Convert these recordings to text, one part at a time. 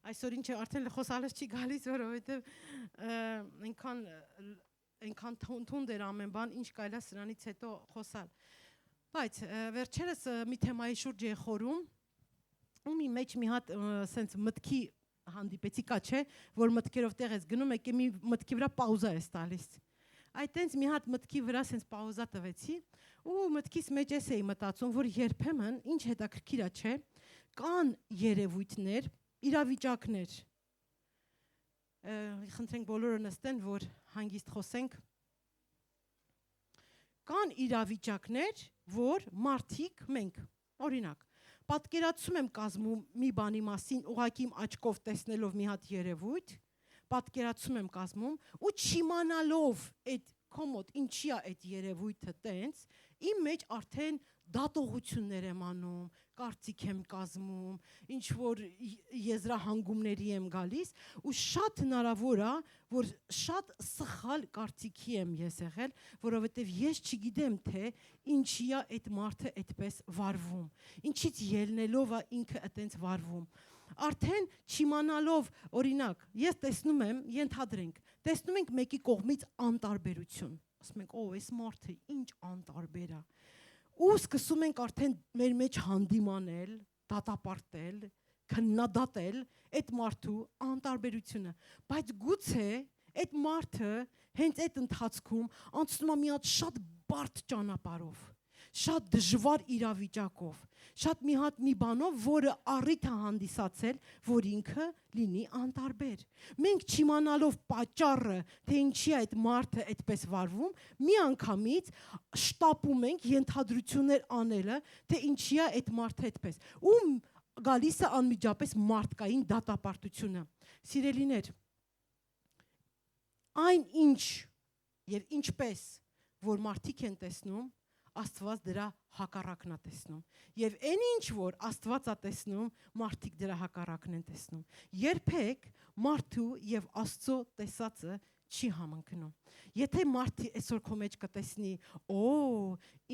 Այսօր ինչ է արդեն խոսալս չի գալիս, որովհետև այնքան թունդ էր ամեն բան, ինչ կարելի է սրանից հետո խոսալ։ Բայց վերջերս մի թեմայի շուրջ է խորում, ու մի մեջ մի հատ սենց մտքի հանդիպեցի կա, չէ, որ մտքերով տեղ ես գնում, եկե մի մտքի վրա պաուզա ես տալիս։ Այդ տենց մի հատ մտքի վրա սենց պաուզա տվեցի, ու մտքիս մեջ ես էի մտածում, որ երբեմն ինչ հետաքրքիր է, չէ, կան երևույթներ, իրավիճակներ, խնդրենք բոլորը նստեն, որ հանգիստ խոսենք, կան իրավիճակներ, որ մարդիկ մենք, օրինակ, պատկերացում եմ կազմում մի բանի մասին, ուղղակի իմ աչքով տեսնելով մի հատ երևույթ, պատկերացում եմ կազմում, ու չիմանալով այդ կոմոդ ինչի է այդ երևույթը տենց, իմ մեջ արդեն դատողություններ եմ անում, կարծիք եմ կազմում, ինչ որ եզրահանգումների եմ գալիս, ու շատ հնարավոր է, որ շատ սխալ կարծիքի եմ ես եղել, որովհետև ես չգիտեմ, թե ինչի է այդ մարդը այդպես վարվում, ինչից ելնելով է ինքը այդպես վարվում։ Արդեն չիմանալով, օրինակ, ես տեսնում եմ, ենթադրենք, տեսնում ենք մեկի կողմից անտարբերություն, ասում ենք, այս մարդը ինչ անտարբեր է, ու սկսում ենք արդեն մեր մեջ հանդիմանել, դատապարտել, քննադատել այդ մարդու անտարբերությունը, բայց գուցե այդ մարդը հենց այդ ընթացքում անցնում է մի հատ շատ բարդ ճանապարհով, շատ դժվար իրավիճակով, շատ մի հատ մի բանով, որը առիթ է հանդիսացել, որ ինքը լինի անտարբեր։ Մենք չիմանալով պատճառը, թե ինչի է այդ մարդը այդպես վարվում, մի անգամից շտապում ենք ենթադրություններ անելը, թե ինչի է այդ մարդը այդպես։ Ու գալիս է անմիջապես մարդկային դատապարտությունը։ Սիրելիներ, այն ինչ եւ ինչպես, որ մարդիկ են տեսնում, Աստված դրա հակառակն է տեսնում։ Եվ այն ինչ որ Աստված է տեսնում, մարդիկ դրա հակառակն են տեսնում։ Երբեք մարդու եւ Աստծո տեսածը չի համընկնում։ Եթե մարդը այսօր քո մեջ կտեսնի,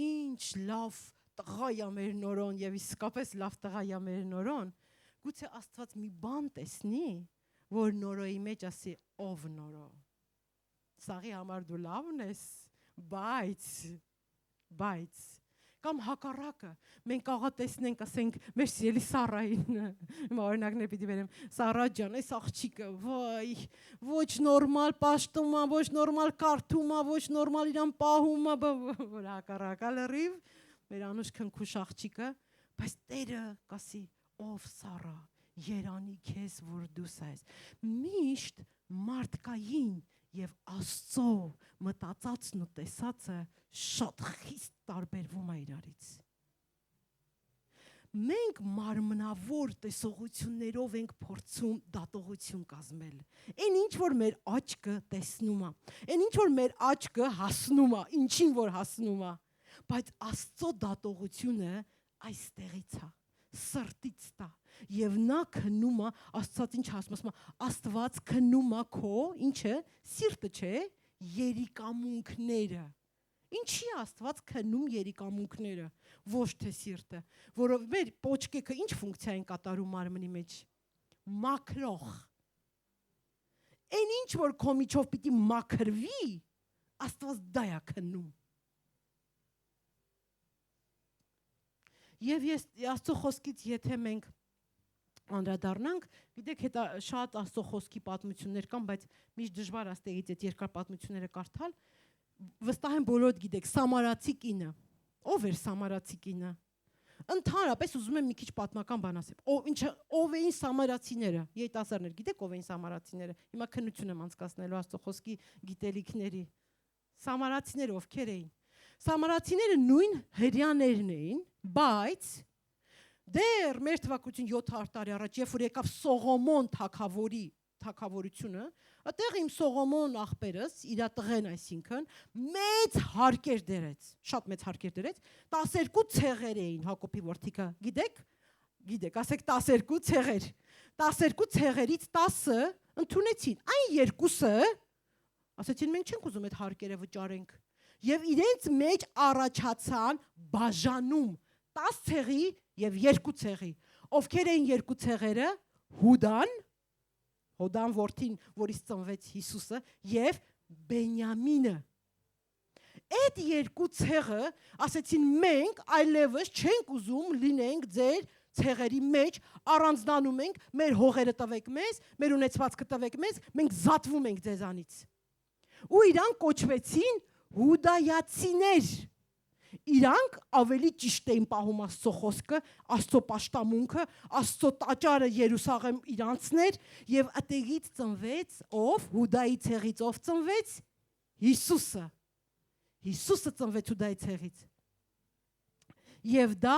ինչ լավ տղա է մեր նորոն եւ իսկապես լավ տղա է մեր նորոն, գուցե Աստված մի բան տեսնի, որ նորոյի մեջ ասի, ով նորո։ Սաղի համար դու լավն ես, բայց կամ հակառակը մենք կարող տեսնենք, ասենք, մեր սիրելի Սարային, հիմա օրինակներ պիտի վերեմ, Սարա ջան, այս աղջիկը, վայ, ոչ նորմալ պաշտում է, ոչ նորմալ կարդում է, ոչ նորմալ իրան պահում է, որ հակառակը լրիվ, մեր անուշ քնքուշ աղջիկը, բայց Տերը կասի, ով Սարա, երանի քեզ, որ դու ես, միշտ մարդկային եւ Աստծո մտածածն ու տեսածը շատ խիստ տարբերվում է իրարից։ Մենք մարմնավոր տեսողություններով ենք փորձում դատողություն կազմել։ Այն ինչ որ մեր աչքը տեսնում է, այն ինչ որ մեր աչքը հասնում է, ինչին որ հասնում է, բայց Աստծո դատողությունը այստեղից է, սրտից է։ Եվ նա քնում է, Աստված ինչ ասում է, Աստված քնում է քո, ինչը, սիրտը չէ, երիկամունքները։ Ինչի Աստված քնում երիկամունքները, ոչ թե սիրտը, որով մեր պոչկեքը ինչ ֆունկցիա են կատարում մարմնի մեջ։ Մաքրող։ Այն ինչ որ քո միջով պիտի մաքրվի, Աստված դա է քնում։ Եվ ես Աստծո խոսքից եթե մենք անդրադառնանք, գիտեք, հետո շատ Աստծո խոսքի պատմություններ կան, բայց միշտ դժվար է ստեղից այդ երկար պատմությունները կարդալ։ Վստահ եմ բոլորդ գիտեք, Սամարացի կինը։ Ով էր Սամարացի կինը։ Ընդհանրապես ուզում եմ մի քիչ պատմական բան ասեմ։ Ով էին Սամարացիները։ Երիտասարդներ, գիտեք ով էին Սամարացիները։ Հիմա քննություն եմ անցկացնելու Աստծո խոսքի գիտելիքների։ Սամարացիները ովքեր էին։ Սամարացիները նույն հրեաներն էին, բայց դեռ մեր թվակություն 700 տարի առաջ, երբ որ եկավ Սողոմոն թագավորությունը, այդտեղ իմ Սողոմոն աղբերս, իր տղեն այսինքն, մեծ հարկեր դրեց, շատ մեծ հարկեր դրեց, 12 ցեղեր էին Հակոբի որդիքը, գիտեք, ասեք 12 ցեղեր, 12 ցեղերից 10-ը ընդունեցին, այն երկուսը, ասեցին մենք չենք ուզում այդ հարկերը վճարենք, եւ իրենց մեջ առաջացան բաժանում 10 ցեղի եւ 2 ցեղի, ովքեր էին 2 ցեղերը, Հոդան որդին, որից ծնվեց Հիսուսը, եւ Բենյամինը։ Այդ երկու ցեղը ասեցին մենք այլևս չենք ուզում լինենք ձեր ցեղերի մեջ, առանձնանում ենք, մեր հողերը տվեք մեզ, մեր ունեցվածքը տվեք մեզ, մենք զատվում ենք ձեզանից։ Ու իրանք կոչվեցին հուդայացիներ։ Իրանք ավելի ճիշտ էին պահում Աստծո խոսքը, Աստծո պաշտամունքը, Աստծո տաճարը Երուսաղեմ իրանցներ եւ այդտեղից ծնվեց ով Հուդայի ցեղից ով ծնվեց Հիսուսը։ Հիսուսը ծնվեց Հուդայի ցեղից։ Եվ դա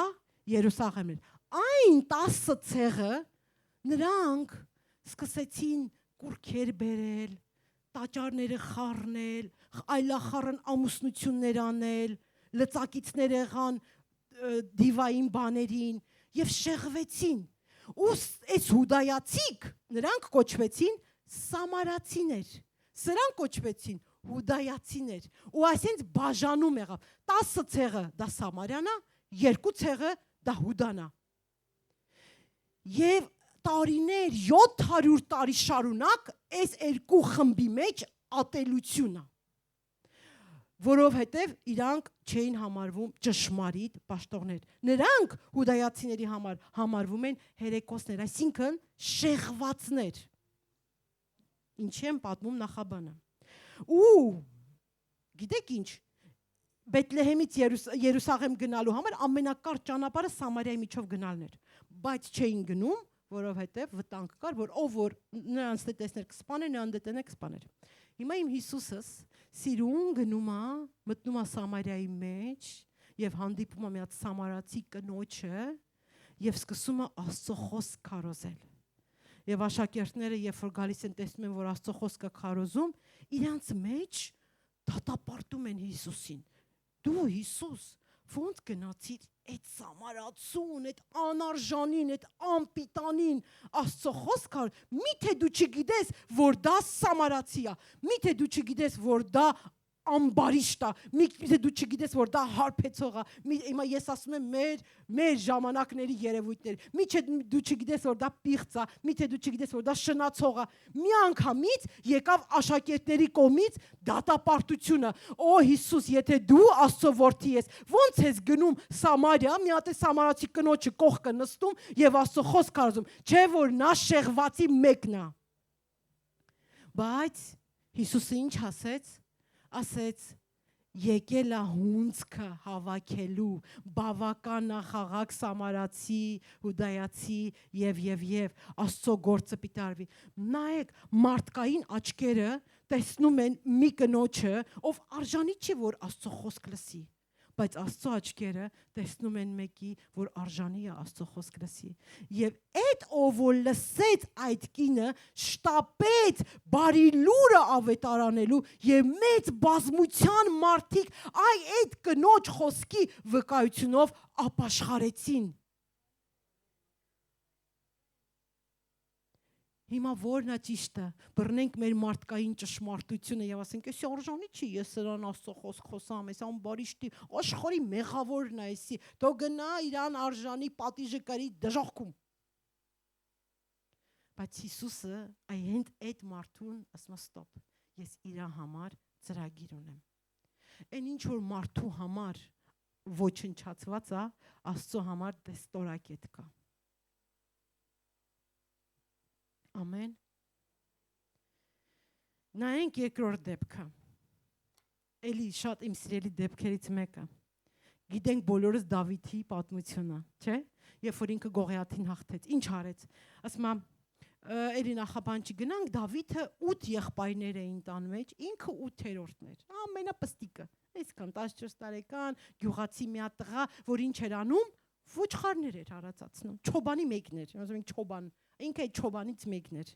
Երուսաղեմն էր։ Այն 10 ցեղը նրանք սկսեցին կուրքեր բերել, տաճարները խառնել, այլախառն ամուսնություններ անել, լծակիցներ եղան դիվային բաներին եւ շեղվեցին։ Ու այս հուդայացիք նրանք կոչվեցին սամարացիներ։ Սրանք կոչվեցին հուդայացիներ։ Ու այսինքն բաժանում եղավ 10 ցեղը դա Սամարյանա, 2 ցեղը դա Հուդանա։ Եվ տարիներ 700 տարի շարունակ այս երկու խմբի մեջ ատելությունն է, որովհետև իրանք չէին համարվում ճշմարիտ պաշտողներ։ Նրանք հուդայացիների համար համարվում են հերեկոսներ, այսինքն շեղվածներ։ Ինչի են պատմում նախաբանը։ Ու գիտեք ինչ, Բեթլեհեմից Երուսաղեմ գնալու համար ամենակարճ ճանապարհը Սամարիայի միջով գնալն էր, բայց չէին գնում, որովհետև վտանգ կար, որ ով որ նրանց տեսներ կսպաներ, նրան դետենը կսպաներ։ Հիմա իմ Հիսուսս սիրուն գնում է, մտնում է Սամարիայի մեջ եւ հանդիպում է մի հատ սամարացի կնոջը եւ սկսում է Աստծո խոսք քարոզել։ Եվ աշակերտները, երբ որ գալիս են տեսնում են, որ Աստծո խոսքը քարոզում, իրանց մեջ դատապարտում են Հիսուսին։ Դու Հիսուս, ո՞նց գնացիր այդ սամարացուն, այդ անարժանին, այդ անպիտանին Աստծո խոսքը, միթե դու չգիտես, որ դա սամարացի է, միթե դու չգիտես, որ դա ամբարիշտ է, միթե դու չգիտես, որ դա հարբեցող է, հիմա ես ասում եմ մեր ժամանակների երևույթներ, միթե դու չգիտես, որ դա պիղծ է, միթե դու չգիտես, որ դա շնացող է, միանգամից եկավ աշակերտների կողմից դատապարտությունը, օ Հիսուս, եթե դու Աստծո որդի ես, ո՞նց ես գնում Սամարիա, մի հատ է սամարացի կնոջը կողքը նստում եւ Աստծո խոսք կարդում, չէ որ նա շեղվածի մեկն է։ Բայց Հիսուսը ինչ ասեց, եկել է հունձքը հավաքելու, բավական է խաղաղ սամարացի, հուդայացի եւ Աստծո գործը պիտի արվի։ Նայեք, մարդկային աչքերը տեսնում են մի կնոջը, ով արժանի չի, որ Աստծո խոսք լսի, բայց Աստծո աչքերը տեսնում են մեկի, որ արժանի է Աստծո խոսք լսի։ Եվ այդ ով որ լսեց այդ կինը, շտապեց բարի լուրը ավետարանելու եւ մեծ բազմության մարդիկ այդ կնոջ խոսքի վկայությունով ապաշխարեցին։ Հիմա որն է ճիշտը, բռնենք մեր մարդկային ճշմարտությունը եւ ասենք, «Էս արժանի չի, ես սրան Աստծո խոսք խոսամ, էս ամբարիշտի աշխարհի մեղավորն է էսի, թող գնա իրան արժանի պատիժը կարի դժոխքում»։ Բայց Հիսուսը հենց այդ մարդուն ասում է, «Ստոպ, ես իր համար ծրագիր ունեմ»։ Այն ինչ որ մարդու համար ոչնչացված է, Աստծո համար դեստորակետ կա։ Ամեն։ Նայենք երկրորդ դեպքը։ Էլի շատ իմ սիրելի դեպքերից մեկը։ Գիտենք բոլորս Դավիթի պատմությունը, չէ՞։ Երբ որ ինքը Գողիաթին հաղթեց, ինչ արեց։ Ասում եմ, էլի նախաբան չգնանք, Դավիթը 8 եղբայրներ էին տան մեջ, ինքը 8-րդն էր։ Ամենապստիկը։ Այսքան 14 տարեկան, գյուղացի մի հատ տղա, որ ինչ էր անում, ոչխարներ էր արածացնում։ Չոբանի մեկն էր, ասում ենք չոբան, ինքը այդ չոբանից մեկն էր։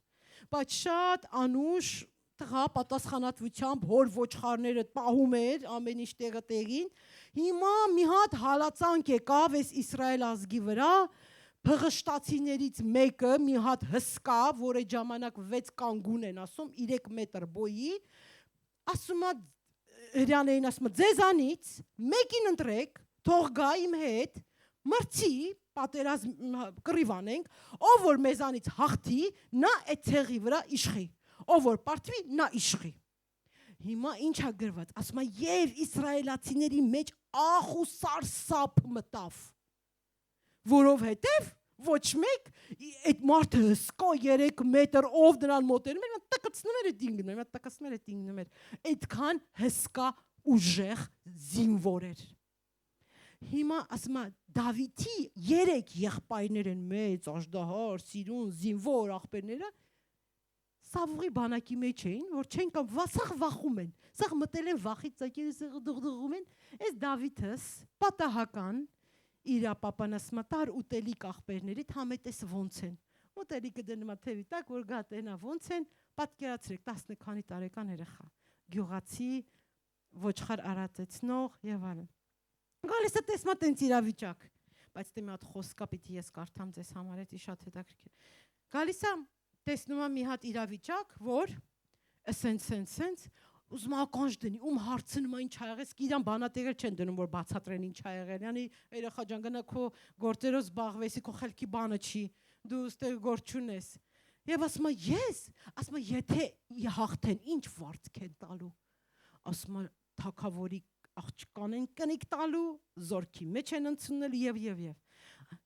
Բայց շատ անուշ տղա պատասխանատվությամբ հոր ոչխարները պահում էր, ամեն ինչ տեղը տեղին։ Հիմա մի հատ հալածանք եկավ այս Իսրայել ազգի վրա, փղշտացիներից մեկը մի հատ հսկա, որ այդ ժամանակ 6 կանգուն են ասում, 3 մետր բոյի, ասում է հրյաներին, ասում է ձեզանից մեկին ընտրեք, թող գա իմ հետ, մրցի, պատերազմ կռիվ անենք, ով որ մեզանից հաղթի, նա այդ ցեղի վրա իշխի, ով որ պարտվի, նա իշխի։ Հիմա ինչ է գրված, ասում է եւ իսրայելացիների մեջ ախ ու սարսափ մտավ, որովհետեւ ոչ մեկ այդ մարդը հսկա 3 մետր ով նրան մոտենում էր, տկցնում էր այդ ինգնում էր, այդքան հսկա ուժեղ զինվոր էր։ Հիմա ասում է Դավիթի 3 եղբայրներ են մեծ, աժդահար, սիրուն, զինվոր աղբերները, Սավուղի բանակի մեջ էին, որ չեն կամ վասախ վախում են, սաղ մտել են վախից ծակերը սաղ դղդղում են, այս Դավիթս պատահական իր պապանասմատար ուտելիք աղբերներից համետես ոնց են, ուտելիքը դնում է թևի տակ, որ գատենա ոնց են, պատկերացրեք 10 քանի տարեկան երեխա, գյուղացի, ոչխար արածեցնող եւ այլն։ Գալիս է տեսնա տենց իրավիճակ, բայց դե մի հատ խոսքա պիտի ես կարդամ ձեզ համար, էդի շատ հետաքրքիր։ Գալիս է տեսնում եմ մի հատ իրավիճակ, որ սենց ուզում ականջ դնի, հարցնում է ինչ ա եղել, իրան բանատեղեր չեն դնում, որ բացատրեն ինչ ա եղել, yani երեխա ջան գնա քո գործերով զբաղվեսի, քո խելքի բանը չի, դու ստեղ գործ չունես։ Եվ ասում է եթե հաղթեն, ինչ վարձք են տալու։ Ասում է թագավորի աղջկան են կնիկ տալու, զորքի մեջ են ընդունել եւ։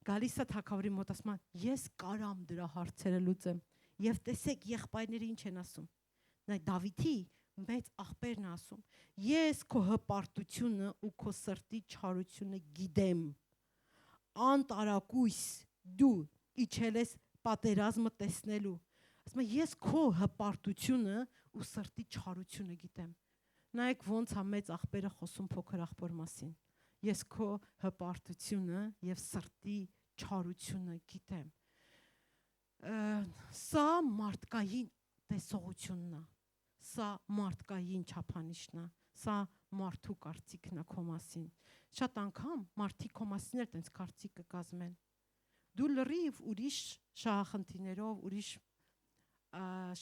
Գալիս է թագավորի մոտ ասում է ես կարամ դրա հարցերը լուծեմ։ Եվ տեսեք եղբայրները ինչ են ասում։ Նա Դավիթի մեծ աղբերն ասում. ես քո հպարտությունը ու քո սրտի չարությունը գիտեմ։ Անտարակույս դու իջել ես պատերազմը տեսնելու։ Ասում է ես քո հպարտությունը ու սրտի չարությունը գիտեմ։ Նայեք ոնց է մեծ աղբերը խոսում փոքր աղբոր մասին։ Ես քո հպարտությունը եւ սրտի չարությունը գիտեմ։ Սա մարդկային տեսողությունն է, սա մարդկային չափանիշն է, սա մարդու կարծիքն է քո մասին։ Շատ անգամ մարդիկ քո մասին էլ տենց կարծիք կկազմեն։ Դու լրիվ ուրիշ շահախնդիրներով, ուրիշ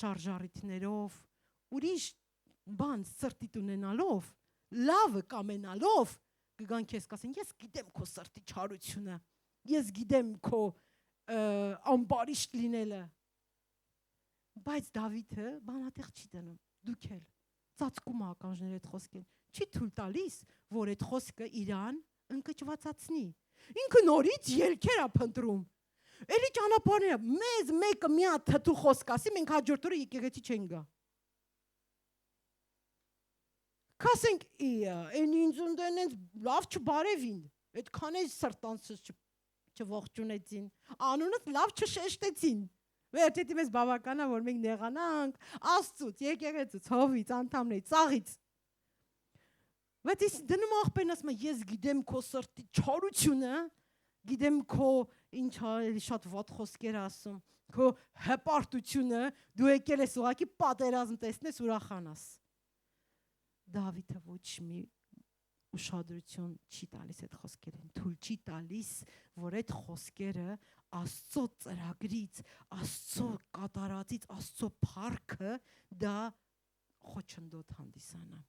շարժառիթներով, ուրիշ բան սրտիդ ունենալով, լավը կամենալով կգան քեզ կասեն ես գիտեմ քո սրտի չարությունը, ես գիտեմ քո ամբարիշտ լինելը, բայց Դավիթը բանատեղ չի դնում, դուք էլ ծածկում ականջները այդ խոսքին, չի թույլ տալիս, որ այդ խոսքը իրան ընկճվածացնի, ինքը նորից ելքեր է փնտրում, էլի ճանապարհները, մեզ մեկը մի հատ թթու խոսք ասի, մենք հաջորդ օրը եկեղեցի չենք գա։ Կասենք, այն ինձ ունդենենց լավ չբարևին, այդքան է սրտանցս չողջունեցին, անունս լավ չշեշտեցին, վերջետի մեզ բավական է, որ մենք նեղանանք, Աստծուց, եկեղեցուց, հովից, անդամներից, ծաղից։ Բայց ես դնում աղբերն ասում եմ, ես գիտեմ քո սրտի չարությունը, գիտեմ քո ինչ շատ վատ խոսքեր ասում, քո հպարտությունը, դու եկել ես ուղղակի պատերազմ տեսնես ուրախանաս։ Դավիթը ոչ մի ուշադրություն չի տալիս այդ խոսքերին, թույլ չի տալիս, որ այդ խոսքերը Աստծո ծրագրից, Աստծո կատարածից, Աստծո փառքը դա խոչընդոտ հանդիսանա։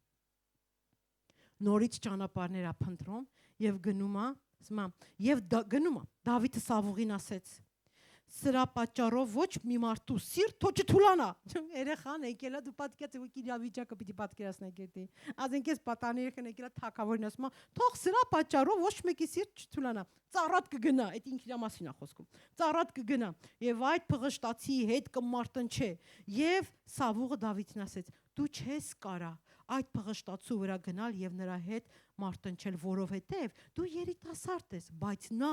Նորից ճանապարհներ է փնտրում եւ գնում է, Դավիթը Սավուղին ասեց. Սրա պատճառով ոչ մի մարդու սիրտ թո չթուլանա։ Երեխան եկել է դու պատկերացրու որ իրավիճակը պիտի պատկերացնեք էդի։ Ասենք ես պատանի երեխան եկել է թակավորին ասում, թող սրա պատճառով ոչ մեկի սիրտ չթուլանա։ Ծառատ կգնա, այդ ինքն իր մասին է խոսքում։ Ծառատ կգնա եւ այդ փղշտացի հետ կմարտնչե։ Եվ Սավուղը Դավիթին ասեց. դու չես կարա այդ փղշտացու վրա գնալ եւ նրա հետ մարտնչել, որովհետեւ դու երիտասարդ ես, բայց նա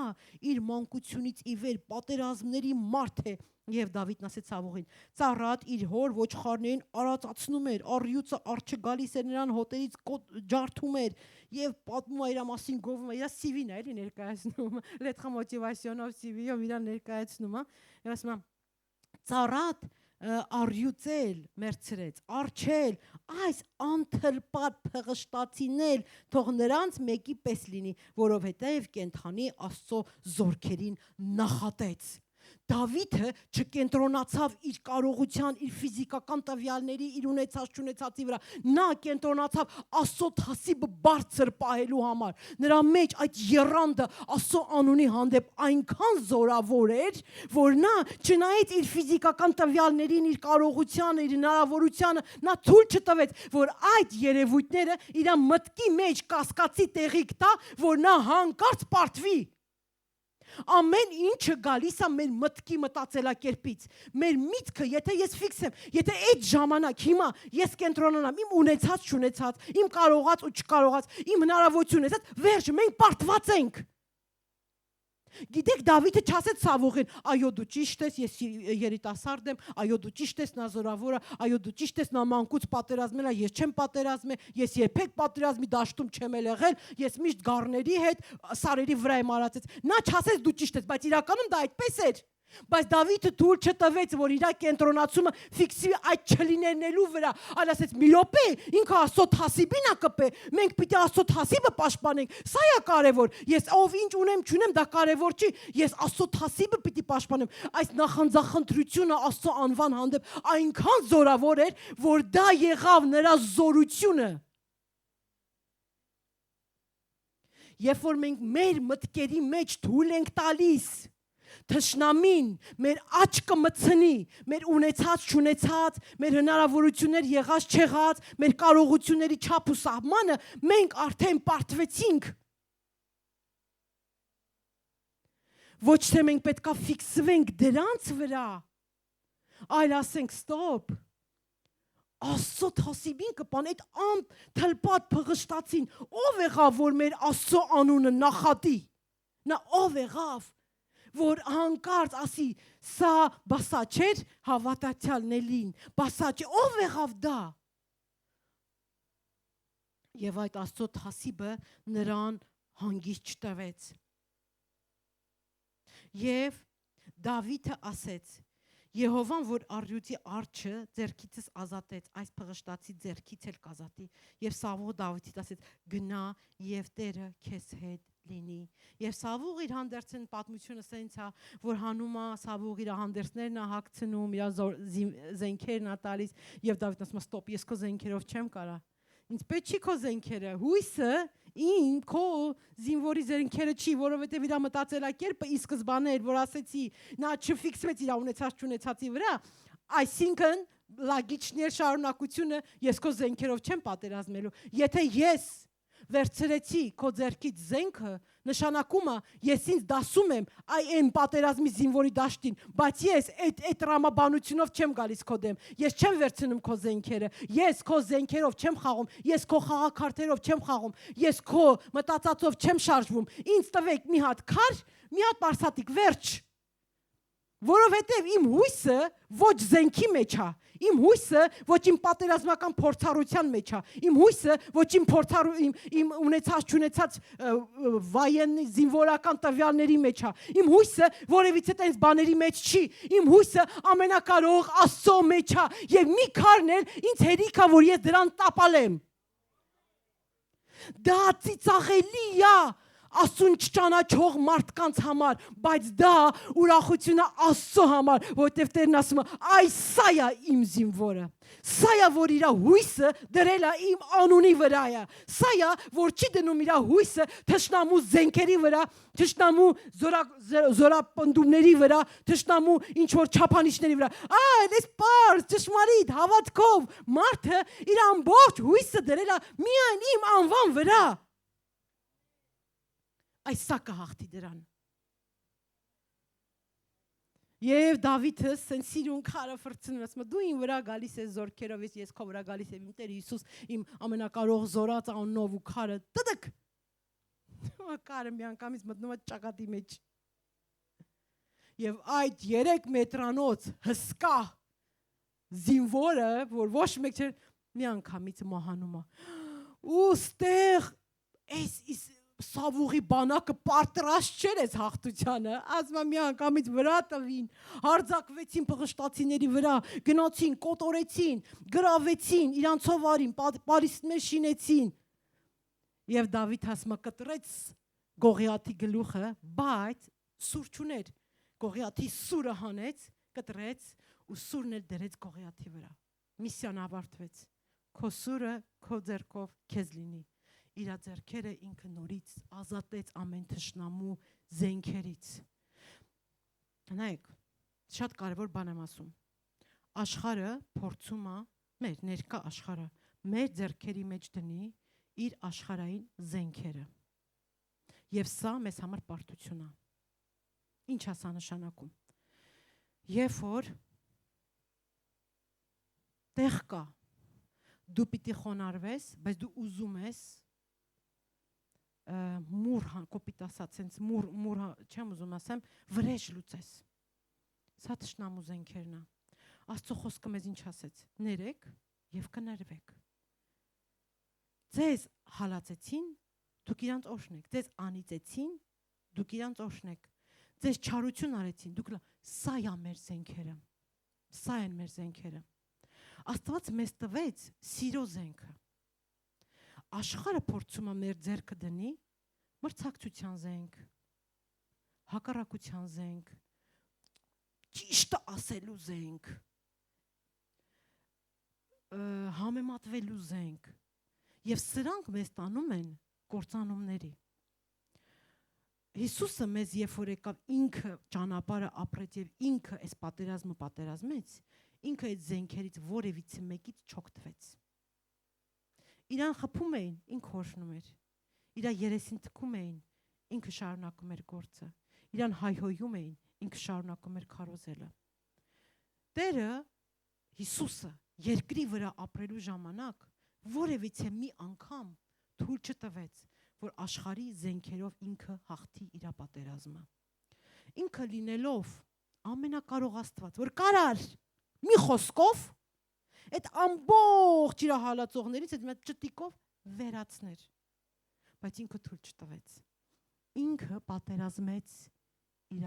իր մանկությունից ի վեր պատերազմների մարդ է։ Եվ Դավիթն ասեց Սավուղին. ծառատ իր հոր ոչխարներին արածացնում էր, առյուծը արջը գալիս էր նրան հոտերից ջարդում էր եւ պատմում է իր մասին գովում է, իր CV-ն է էլի ներկայացնում, լեթխա մոտիվացիոնով CV-ով իրան ներկայացնում է։ Եվ ասում է ծառատ առյուծել մերցրեց, արջել, այս անթլպատ փղշտացինել, թող նրանց մեկի պես լինի, որովհետև կենթանի Աստծո զորքերին նախատեց։ Դավիթը չկենտրոնացավ իր կարողության, իր ֆիզիկական տվյալների, իր ունեցած-չունեցածի վրա։ Նա կենտրոնացավ Աստծո թասիբը բարձր պահելու համար։ Նրա մեջ այդ եռանդը Աստծո անունի հանդեպ այնքան զորավոր էր, որ նա չնայած իր ֆիզիկական տվյալներին, իր կարողությանը, իր հնարավորությանը, նա թույլ չտվեց, որ այդ երևույթները իր մտքի մեջ կասկածի տեղիք տա, որ նա հանկարծ պարտվի։ Ամեն ինչը գալիս է մեր մտքի մտածելակերպից։ Մեր միտքը, եթե ես ֆիքսեմ, եթե այդ ժամանակ հիմա ես կենտրոնանամ իմ ունեցած, չունեցած, իմ կարողած ու չկարողած, իմ հնարավորություն ունեցած, վերջ, մենք պարտված ենք։ Գիտեք, Դավիթը չասեց Սավուղին, այո դու ճիշտ ես, ես երիտասարդ եմ, այո դու ճիշտ ես, նա զորավոր է, այո դու ճիշտ ես, նա մանկուց պատերազմել է, ես չեմ պատերազմել, ես երբեք պատերազմի դաշտում չեմ եղել, ես միշտ գառների հետ սարերի վրա եմ արածել։ Նա չասեց դու ճիշտ ես, բայց իրականում դա այդպես էր։ Բայց Դավիթը թույլ չտվեց, որ իր կենտրոնացումը ֆիքսի այդ չլիներնելու վրա, այլ ասեց՝ մի րոպե, ինքը Աստծո թասիբին է կպե, մենք պիտի Աստծո թասիբը պաշտպանենք։ Սա է կարևոր։ Ես ով ինչ ունեմ, չունեմ, դա կարևոր չի։ Ես Աստծո թասիբը պիտի պաշտպանեմ։ Այս նախանձախնդրությունը Աստծո անվան հանդեպ այնքան զորավոր էր, որ դա եղավ նրա զորությունը։ Երբ որ մենք մեր մտքերի մեջ թույլ ենք տալիս Թշնամին մեր աչքը մցնի, մեր ունեցած, չունեցած, մեր հնարավորություններ եղած, չեղած, մեր կարողությունների չափ ու սահմանը, մենք արդեն պարտվեցինք։ Ոչ թե մենք պետքա ֆիքսվենք դրանց վրա, այլ ասենք ստոպ։ Աստծո թասիբին կպան այդ անթլպատ փղշտացին, ով եղավ, որ մեր Աստծո անունը նախատի։ Նա ով եղավ, որ հանկարծ ասի, սա բասա չէր հավատացյալներին, բասա չէ, ով եղավ դա։ Եվ այդ Աստծո թասիբը նրան հանգիստ չտվեց։ Եվ Դավիթը ասեց. Եհովան, որ առյուծի արջը ձեռքիցս ազատեց, այս փղշտացի ձեռքից էլ կազատի։ Եվ Սավուղը Դավիթից ասեց. գնա եւ Տերը քեզ հետ լինի։ Եվ Սավուղ իր հանդերձն պատմությունը սենց է, որ հանում է Սավուղ իր հանդերձներն է հագցնում, իր զենքերն է տալիս, եւ Դավիթն ասում է՝ ստոպ, ես քո զենքերով չեմ կարա։ Ինձ պետք չի քո զենքերը, հույսը իմ քո զինվորի զենքերը չի, որովհետև իր մտածելակերպը ի սկզբանե էր, որ ասեցի, նա չֆիքսվեց իր ունեցած չունեցածի վրա, այսինքն լագիչներ շարունակությունը ես քո զենքերով չեմ պատերազմելու։ Եթե ես վերցրեցի քո ձեռքից զենքը, նշանակում է ես ինձ դասում եմ այն պատերազմի զինվորի դաշտին, բայց ես այդ տրամաբանությունով չեմ գալիս քո դեմ, ես չեմ վերցնում քո զենքերը, ես քո զենքերով չեմ խաղում, ես քո խաղաքարտերով չեմ խաղում, ես քո մտածածով չեմ շարժվում, ինձ տվեք մի հատ քար, մի հատ պարսատիկ, վերջ։ Որովհետև իմ հույսը ոչ զենքի մեջ է, իմ հույսը ոչ իմ պատերազմական փորձառության մեջ է, իմ հույսը ոչ իմ ունեցած չունեցած վայենի զինվորական տվյալների մեջ է, իմ հույսը որևիցե տենց բաների մեջ չի, իմ հույսը ամենակարող Աստծո մեջ է, եւ մի քարն էլ ինձ հերիք է, որ ես դրան տապալեմ։ Դա ծիծաղելի է Աստծուն չճանաչող մարդկանց համար, բայց դա ուրախություն է Աստծո համար, որովհետև Տերն ասում է, այս սա է իմ զինվորը, սա է, որ իր հույսը դրել է իմ անունի վրա է, սա է, որ չի դնում իր հույսը թշնամու զենքերի վրա, թշնամու զորապնդումների վրա, թշնամու ինչ որ չափանիշների վրա, այլ այս պարզ, ճշմարիտ, հավատքով մարդը իր ամբողջ հույսը դրել է միայն իմ անվան վրա։ Այս սա կհաղթի դրան։ Եվ Դավիթը սեն սիրուն քարը ֆրցնում, ասում է դու իմ վրա գալիս ես զորքերով, ես քո վրա գալիս եմ, իմ Տեր Հիսուս, իմ ամենակարող զորած անունով ու քարը տդկ։ Քարը մի անգամից մտնում է ճակատի մեջ։ Եվ այդ 3 մետրանոց հսկա զինվորը, որ ոչ մեկ չէր, մի անգամից մահանում է։ Ու ստեղ այս Սավուղի բանակը պատրաստ չէր այս հաղթությանը, ասում մի անգամից վրա տվին, հարձակվեցին փղշտացիների վրա, գնացին, կոտորեցին, գրավեցին, իրանցով արին, պարիսպներ շինեցին։ Եվ Դավիթ ասում կտրեց Գողիաթի գլուխը, բայց սուր չուներ, Գողիաթի սուրը հանեց, կտրեց ու սուրն էլ դրեց Գողիաթի վրա։ Միսիան ավարտվեց։ Քո սուրը քո ձեռքով քեզ լինի։ Իր ձեռքերը ինքը նորից ազատեց ամեն թշնամու զենքերից։ Նայեք, շատ կարևոր բան եմ ասում։ Աշխարհը փորձում է, մեր ներկա աշխարհը, մեր ձեռքերի մեջ դնի իր աշխարհային զենքերը։ Եվ սա մեզ համար պարտություն է։ Ինչ է սա նշանակում։ Երբ որ տեղ կա, դու պիտի խոնարհվես, բայց դու ուզում ես մուր կոպիտ ասած, sense մուր չեմ ուզում ասեմ, վրեժ լուծես։ Սա թշնամու զենքերն է։ Աստծո խոսքը մեզ ինչ ասեց. ներեք եւ կներվեք։ Ձեզ հալածեցին, դուք իրանց օրհնեք, ձեզ անիծեցին, դուք իրանց օրհնեք, ձեզ չարություն արեցին, դուք սա է մեր զենքերը։ Սա են մեր զենքերը։ Աստված մեզ տվեց սիրո զենքը։ Աշխարհը փորձում է մեր ձեռքը դնի մրցակցության զենք, հակառակության զենք, ճիշտը ասելու զենք, համեմատվելու զենք, եւ սրանք մեզ տանում են կործանումների։ Հիսուսը մեզ երբ որ եկավ, ինքը ճանապարհը ապրեց եւ ինքը այս պատերազմը պատերազմեց, ինքը այդ զենքերից որևիցե մեկից չօգտվեց։ Իրան խփում էին, ինքը օրհնում էր։ Իր երեսին թքում էին, ինքը շարունակում էր գործը։ Իրան հայհոյում էին, ինքը շարունակում էր քարոզելը։ Տերը Հիսուսը երկրի վրա ապրելու ժամանակ որևիցե մի անգամ թույլ չտվեց, որ աշխարհի զենքերով ինքը հաղթի իր պատերազմը։ Ինքը լինելով ամենակարող Աստված, որ կարար մի խոսքով այդ ամբողջ իր հալածողներից այդ մի ճտիկով վերացներ, բայց ինքը թույլ չտվեց։ Ինքը պատերազմեց իր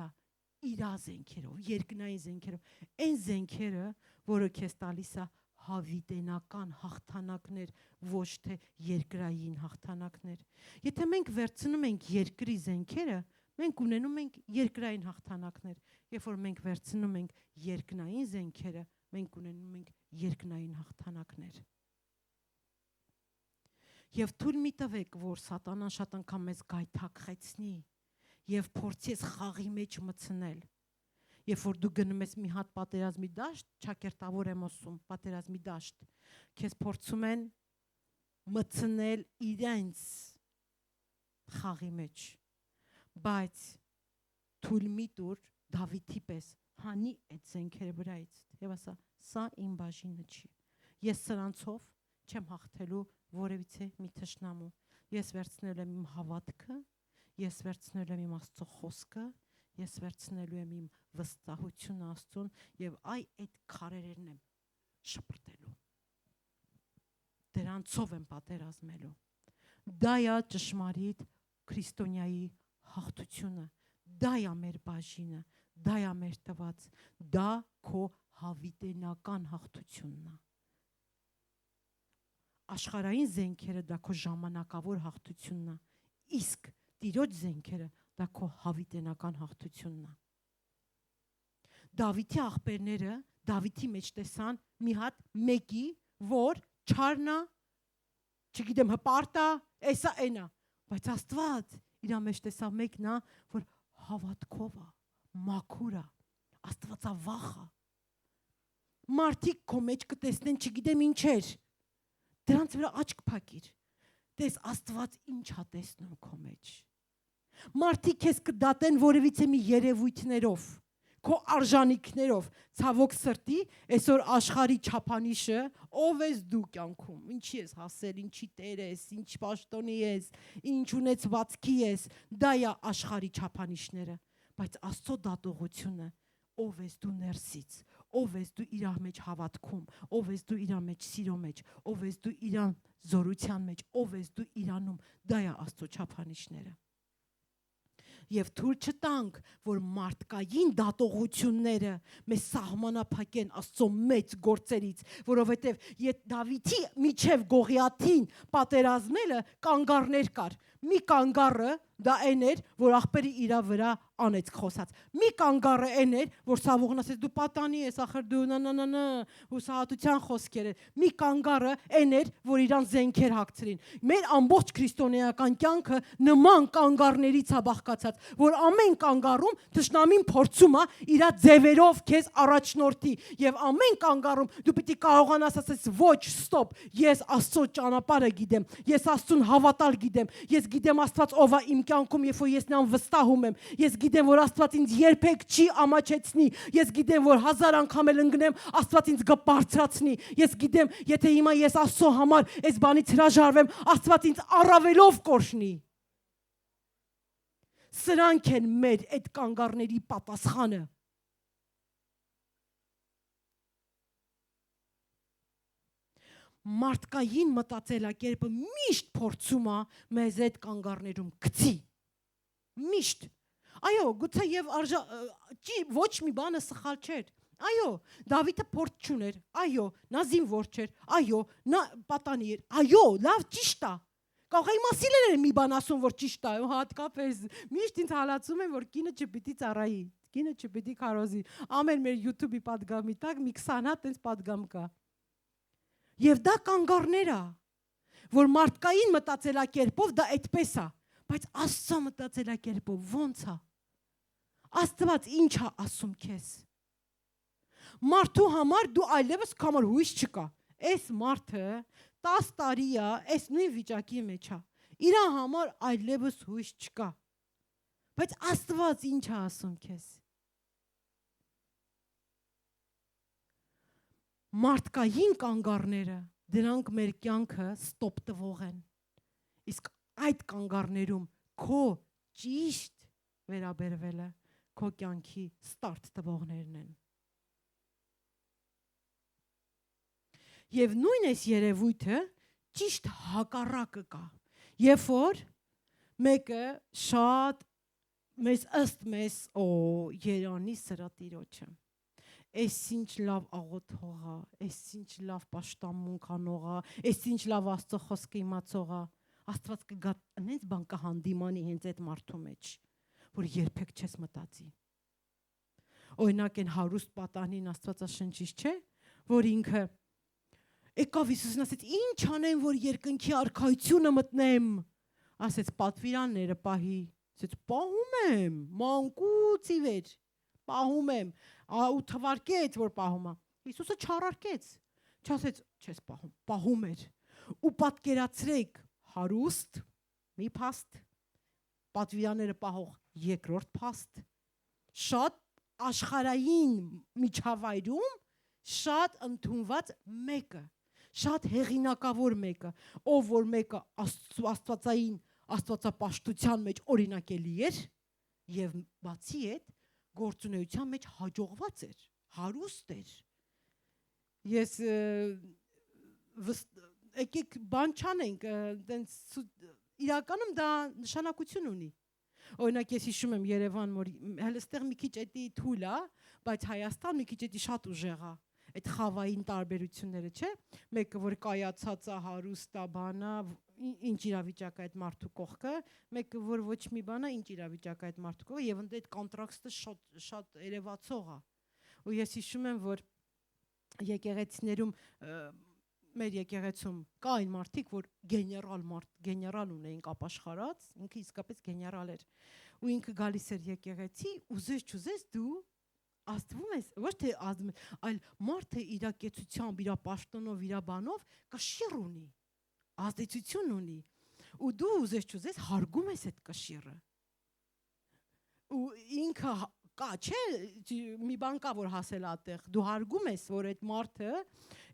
զենքերով, երկնային զենքերով, այն զենքերը, որը քեզ տալիս է հավիտենական հաղթանակներ, ոչ թե երկրային հաղթանակներ։ Եթե մենք վերցնում ենք երկրի զենքերը, մենք ունենում ենք երկրային հաղթանակներ, երբ որ մենք վերցնում ենք երկնային զենքերը, մենք ունենում ենք երկնային հաղթանակներ։ Եվ թույլ մի տվեք, որ սատանան շատ անգամ մեզ գայթակղեցնի եւ փորձի խաղի մեջ մտցնել։ Երբ որ դու գնում ես մի հատ պատերազմի դաշտ, ճակերտավոր եմ ասում, պատերազմի դաշտ, քեզ փորձում են մտցնել իրենց խաղի մեջ, բայց թույլ մի տուր Դավիթի պես հանի այդ զենքերը վրայից եւ ասա, սա իմ բաժինը չի։ Ես սրանցով չեմ հաղթելու որևիցե մի թշնամու։ Ես վերցնել եմ իմ հավատքը, ես վերցնել եմ իմ Աստծո խոսքը, ես վերցնելու եմ իմ վստահությունը Աստծուն եւ այդ քարերերն եմ շպրտելու։ Դրանցով եմ պատերազմելու։ Դա է ճշմարիտ քրիստոնյայի հաղթությունը, դա է մեր բաժինը, դա է մեր տված, դա քո հավիտենական հաղթությունն է։ Աշխարհային զենքերը դա քո ժամանակավոր հաղթությունն է, իսկ Տիրոջ զենքերը դա քո հավիտենական հաղթությունն է։ Դավիթի աղբերները Դավիթի մեջ տեսան մի հատ մեկի, որ չարնա, չգիտեմ, հպարտա, էսա այնա, բայց Աստված իր մեջ տեսավ մեկն է, որ հավատքով է, մաքուր է, Աստվածավախ է։ Մարդիկ քո մեջ կտեսնեն, չգիտեմ ինչեր, դրանց վրա աչք փակիր։ Տես Աստված ինչ է տեսնում քո մեջ։ Մարդիկ քեզ կդատեն որևիցե մի երևույթներով, քո արժանինքներով, ցավոք սրտի, այսօր աշխարհի չափանիշը, ով ես դու կյանքում, ինչի ես հասել, ինչի տեր ես, ինչ պաշտոնի ես, ինչ ունեցվածքի ես, դա է աշխարհի չափանիշները, բայց Աստծո դատողությունը, ով ես դու ներսից, ով ես դու իր մեջ հավատքում, ով ես դու իր մեջ սիրո մեջ, ով ես դու իր զորության մեջ, ով ես դու իրանում, դա է Աստծո չափանիշները։ Եվ թույլ չտանք, որ մարդկային դատողությունները մեզ սահմանափակեն Աստծո մեծ գործերից, որովհետև Դավիթի միջև Գողիաթին պատերազմելը կանգառներ կար։ Մի կանգառը դա այն էր, որ աղբերի իրա վրա անեց խոսած։ Մի կանգառը այն էր, որ Սավուղն ասեց դու պատանի ես, ախր դու հուսահատության խոսքեր էր։ Մի կանգառը այն էր, որ իրան զենքեր հագցրին։ Մեր ամբողջ քրիստոնեական կյանքը նման կանգառներից է բաղկացած, որ ամեն կանգառում թշնամին փորձում է իր ձևերով քեզ առաջնորդի, եւ ամեն կանգառում դու պիտի կարողանաս ասես ոչ, ստոպ, ես Աստծո ճանապարհը գիտեմ, ես Աստծուն հավատալ գիտեմ, ես գիտեմ Աստված ով է իմ կյանքում, երբ որ ես նրան վստահում եմ, ես գիտեմ, որ Աստված ինձ երբեք չի ամաչեցնի, ես գիտեմ, որ 1000 անգամ էլ ընկնեմ, Աստված ինձ կբարձրացնի, ես գիտեմ, եթե հիմա ես Աստծո համար այս բանից հրաժարվեմ, Աստված ինձ առավելով կօրհնի։ Սրանք են մեր այդ կանգառների պատասխանը։ Մարդկային մտածելակերպը միշտ փորձում է մեզ այդ կանգառներում գցի։ Միշտ։ Այո, գուցե եւ ոչ մի բանը սխալ չէր։ Այո, Դավիթը փորձ չուներ։ Այո, նա զինվոր չէր։ Այո, նա պատանի էր։ Այո, լավ, ճիշտ է։ Կարող է իմասիլ էր մի բան ասում, որ ճիշտ է, հատկապես միշտ ինձ հալածում են, որ կինը չպիտի ծառայի, կինը չպիտի քարոզի։ Ամեն մեր YouTube-ի պատգամի տակ մի 20 հատ այնպես պատգամ կա։ Եվ դա կանգառներ է, որ մարդկային մտածելակերպով դա այդպես է, բայց Աստծո մտածելակերպով ո՞նց է։ Աստված ինչ է ասում քեզ։ Մարդու համար դու այլևս կամար հույս չկա։ Այս մարդը 10 տարի է, այս նույն վիճակի մեջ է։ Իր համար այլևս հույս չկա։ Բայց Աստված ինչ է ասում քեզ։ Մարդկային կանգառները, դրանք մեր կյանքը ստոպ տվող են։ Իսկ այդ կանգառներում քո ճիշտ վերաբերվելը քո կյանքի ստարտ տվողներն են։ Եվ նույն այս երևույթը ճիշտ հակառակը կա։ Երբ որ մեկը շատ մեզ ըստ մեզ, Երանի սրա Տիրոջը։ Այս ինչ լավ աղոթող է, այս ինչ լավ պաշտամունք անող է, այս ինչ լավ Աստծո խոսքը իմացող է, Աստված կգա այնպես բան կհանդիմանի հենց այդ մարդու մեջ, որ երբեք չես մտածի։ Օրինակ այն հարուստ պատանին Աստվածաշնչից չէ, որ ինքը եկավ Հիսուսն ասեց ինչ անեմ, որ երկնքի արքայությունը մտնեմ, ասեց պատվիրանները պահի, ասեց պահում եմ, մանկուց ի վեր, պահում եմ, ու թվարկեց, որ պահում է։ Հիսուսը չարարկեց, չասեց չես պահում, պահում էր։ Ու պատկերացրեք հարուստ մի փաստ, պատվիրանները պահող երկրորդ փաստ, շատ աշխարհային միջավայրում շատ ընդունված մեկը, շատ հեղինակավոր մեկը, ով որ մեկը աստվածային աստվածապաշտության մեջ օրինակելի էր եւ բացի այդ գործունեության մեջ հաջողված էր, հարուստ էր։ Ես եկեք բան չանենք, տենց իրականում դա նշանակություն ունի։ Օրինակ ես հիշում եմ Երևան, որ հələ ստեղ մի քիչ էտի թույլ է, բայց Հայաստան մի քիչ էտի շատ ուժեղ է։ Այդ խավային տարբերությունները, չէ՞։ Մեկը որ կայացած է, հարուստ է, բանա, ինչ իրավիճակ է այդ մարդու կողքը, մեկը որ ոչ մի բան է, ինչ իրավիճակ է այդ մարդու կողքը, եւ ընդ այդ կոնտրաստը շատ երևացող է։ Ու ես հիշում եմ, որ եկեղեցիներում մեր եկեղեցում կա այն մարդիկ, որ գեներալ ունեին ապաշխարած, ինքը իսկապես գեներալ էր։ Ու ինքը գալիս էր եկեղեցի, ուզես դու աստվում ես, ոչ թե ազդում, այլ մարդը իր կեցությամբ, իր պաշտոնով, իր բանով կշիռ ունի, ազդեցություն ունի։ Ու դու ուզես հարգում ես այդ կշիռը։ Ու ինքը կա, չէ, մի բան կա, որ հասել այդտեղ, դու հարգում ես, որ այդ մարդը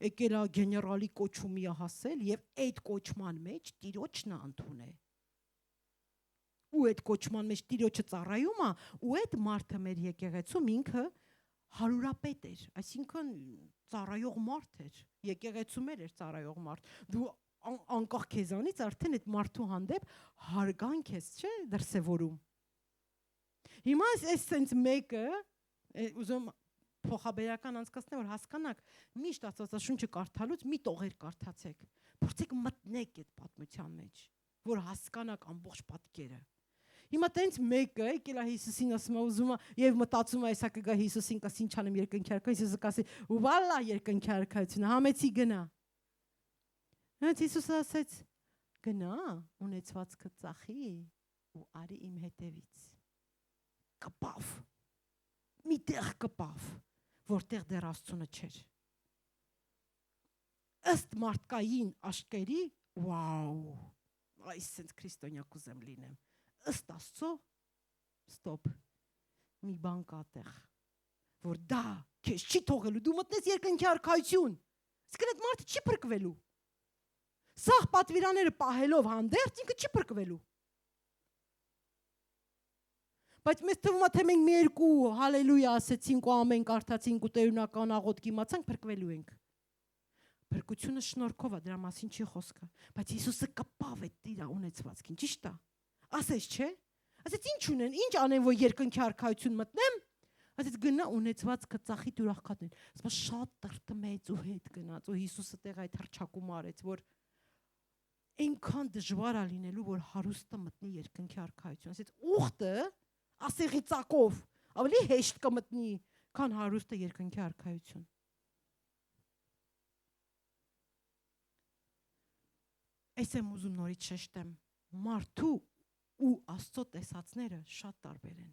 եկել է գեներալի կոչումի է հասել եւ այդ կոչման մեջ Տիրոջն է ընդունել։ Ու այդ կոչման մեջ Տիրոջը ծառայում է, ու այդ մարդը մեր եկեղեցում ինքը հարուրապետ էր, այսինքն ծառայող մարդ էր, եկեղեցում էր ծառայող մարդ։ Դու անկախ քեզանից արդեն այդ մարդու հանդեպ հարգանք ես, չէ, դրսևորում։ Հիմա այս sense մեկը ուզում փոխաբերական անցկացնել, որ հասկանաք, միշտ Աստվածաշունչը կարդալուց մի տողեր կարդացեք, փորձեք մտնեք այդ պատմության մեջ, որ հասկանաք ամբողջ պատկերը։ Հիմա տենց մեկը եկել է Հիսուսին ասում է ուզում է եւ մտածում է այսա կգա Հիսուսին կաս ինչ անեմ երկնքի արքայություն Հիսուսը կասի ու վալա երկնքի արքայությունը համեցի գնա Հենց Հիսուսը ասեց գնա ունեցվածքը ծախի ու արի իմ հետևից կպավ մի տեղ կպավ որտեղ դեռ Աստծունը չէր ըստ մարդկային աշկերի վաու այսինքն քրիստոնյա կուզեմ լինեմ ըստ Աստծո ստոպ մի բան կա տեղ որ դա քեզ չի թողելու դու մտնես երկնքի արքայություն իսկ այդ մարդը չի փրկվելու սաղ պատվիրանները պահելով հանդերձ ինքը չի փրկվելու բայց մեզ թվում է թե մենք մի երկու հալելույա ասեցինք ու ամեն կարդացինք ու տերունական աղոթք իմացանք փրկվելու ենք փրկությունը շնորհքով է դրա մասին չի խոսքը բայց Հիսուսը կպավ այդ իր ունեցվածքին ճիշտ է ասես չէ ասեց ինչ ունեն ինչ անեն որ երկնքի արքայություն մտնեմ ասեց գնա ունեցվածքը ծախի դու աղքատն ասես շատ տրտմեց ու հետ գնաց ու Հիսուսը տեղ այդ հրճակումը արեց որ այնքան դժվար է լինելու որ հարուստը մտնի երկնքի արքայություն ասեց ուխտը ասեղի ծակով ավելի հեշտ կմտնի քան հարուստը երկնքի արքայություն այս եմ ուզում նորից շեշտեմ մարդու ու Աստծո տեսածները շատ տարբեր են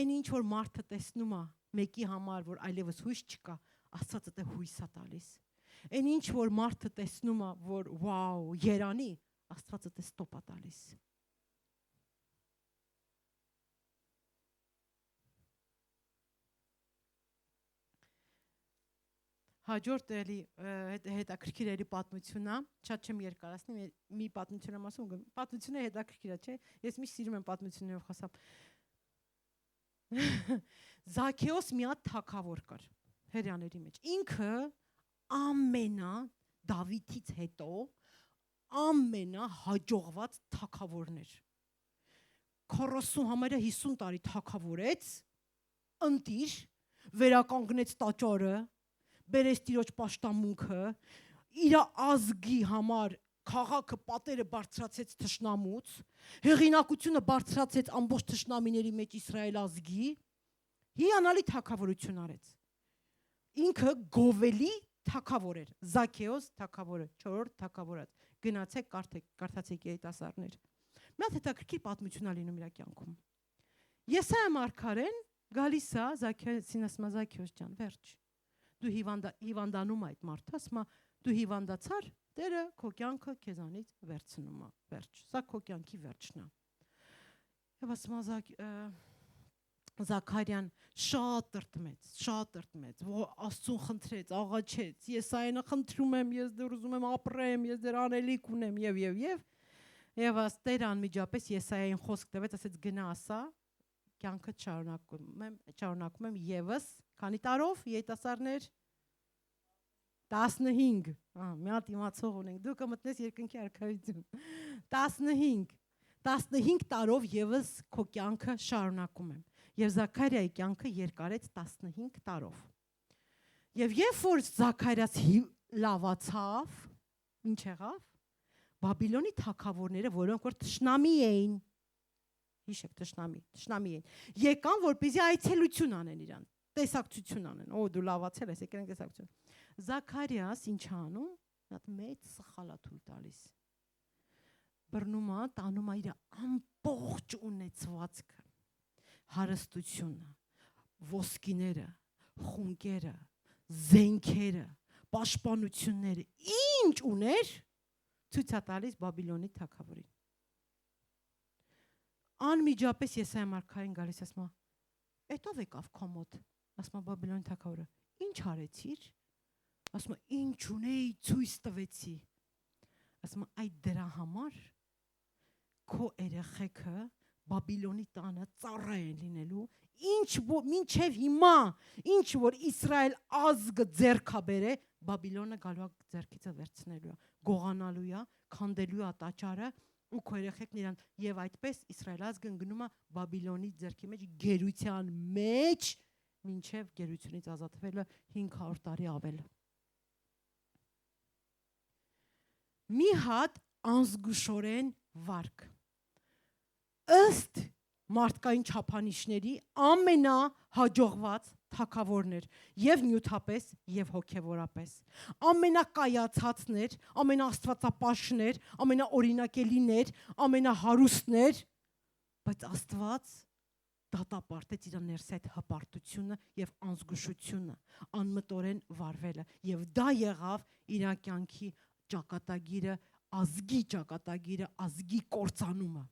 այն ինչ որ մարդը տեսնում է մեկի համար որ այլևս հույս չկա Աստվածը դե հույս է տալիս այն ինչ որ մարդը տեսնում է որ վաու երանի Աստվածը դե ստոպ է տալիս Հաջորդ էլի հետաքրքիր էլի պատմությունն է, շատ չեմ երկարացնի, մի պատմություն եմ ասում, պատմությունը հետաքրքիր է, չէ՞։ Ես միշտ սիրում եմ պատմություններով խոսալ։ Զաքեոս մի հատ թագավոր կար հրյաների մեջ։ Ինքը ամենա Դավիթից հետո ամենա հաջողված թագավորն էր։ 40 համարյա 50 տարի թագավորեց, ընտիր, վերականգնեց տաճարը բերեց տիրոջ պաշտամունքը, իր ազգի համար քաղաքը պատերը բարձրացեց թշնամուց, հեղինակությունը բարձրացեց ամբողջ թշնամիների մեջ Իսրայել ազգի, հիանալի թագավորություն արեց։ Ինքը գովելի թագավոր էր, Զաքեոս թագավորը, 4-րդ թագավորը։ Գնացեք, կարդացեք երիտասարդներ։ Մի հատ հետաքրքիր պատմություն է լինում իր կյանքում։ Եսայիա մարգարեն գալիս է Զաքեոսին ասում է Զաքեոս ջան, վերջ դու հիվանդանում այդ մարդը, ասում է դու հիվանդացար, Տերը քո կյանքը քեզանից վերցնում է, վերջ, սա քո կյանքի վերջն է։ Եվ ասում է Զաքարյան շատ տրտմեց, Աստծուն խնդրեց, աղաչեց, Եսայիանը խնդրում եմ, ես դեռ ուզում եմ ապրեմ, ես դեռ անելիք ունեմ եւ Տերը անմիջապես Եսայիային խոսք տվեց, ասեց գնա ասա, կյանքը շարունակում եմ եւս քանի տարով երիտասարդներ 15 մի հատ իմացող ունենք դու կմտնես երկնքի արքայություն 15 տարով եւս քո կյանքը շարունակում եմ եւ Զաքարիայի կյանքը երկարեց 15 տարով եւ երբ որ Զաքարիաս լավացավ ինչ եղավ Բաբիլոնի թագավորները որոնք որ թշնամի էին հիշեք թշնամի էին եկան որպեսզի այցելություն անեն իրան տեսակցություն անեն օ դու լավացել ես եկել ենք տեսակցություն Զաքարիաս ինչ անում նա մեծ սխալ է թույլ տալիս բռնում է տանում է իր ամբողջ ունեցվածքը հարստությունը ոսկիները խունկերը զենքերը պաշտպանությունները ինչ ուներ ցույց է տալիս Բաբիլոնի թագավորին Անմիջապես Եսայիա մարգարեն գալիս ասում է «Էդ ով եկավ քո մոտ» ասում է Բաբիլոնի թագավորը «Ինչ արեցիր» ասում է «Ինչ ունեի ցույց տվեցի» ասում է «Այդ դրա համար քո երեխեքը Բաբիլոնի տանը ծառա են լինելու մինչև հիմա ինչ որ Իսրայել ազգը ձեռքա բերե Բաբիլոնը գալու է ձեռքիցը վերցնելու է գողանալու է քանդելու է տաճարը ու քո երեխեքն իրան եւ այդպես Իսրայել ազգը ընկնում է Բաբիլոնի ձեռքի մեջ գերության մեջ մինչև գերությունից ազատվելը 500 տարի ավել մի հատ անզգուշորեն վարք ըստ մարդկային չափանիշների ամենահաջողված թագավորն էր եւ նյութապես եւ հոգեվորապես, ամենակայացածն էր, ամենաաստվածապաշտն էր, ամենաօրինակելին էր, ամենահարուստն էր, բայց Աստված դատապարտեց իր ներս այդ հպարտությունը եւ անզգուշությունը, անմտորեն վարվելը, եւ դա եղավ իր կյանքի ճակատագիրը, ազգի ճակատագիրը, ազգի կործանումը։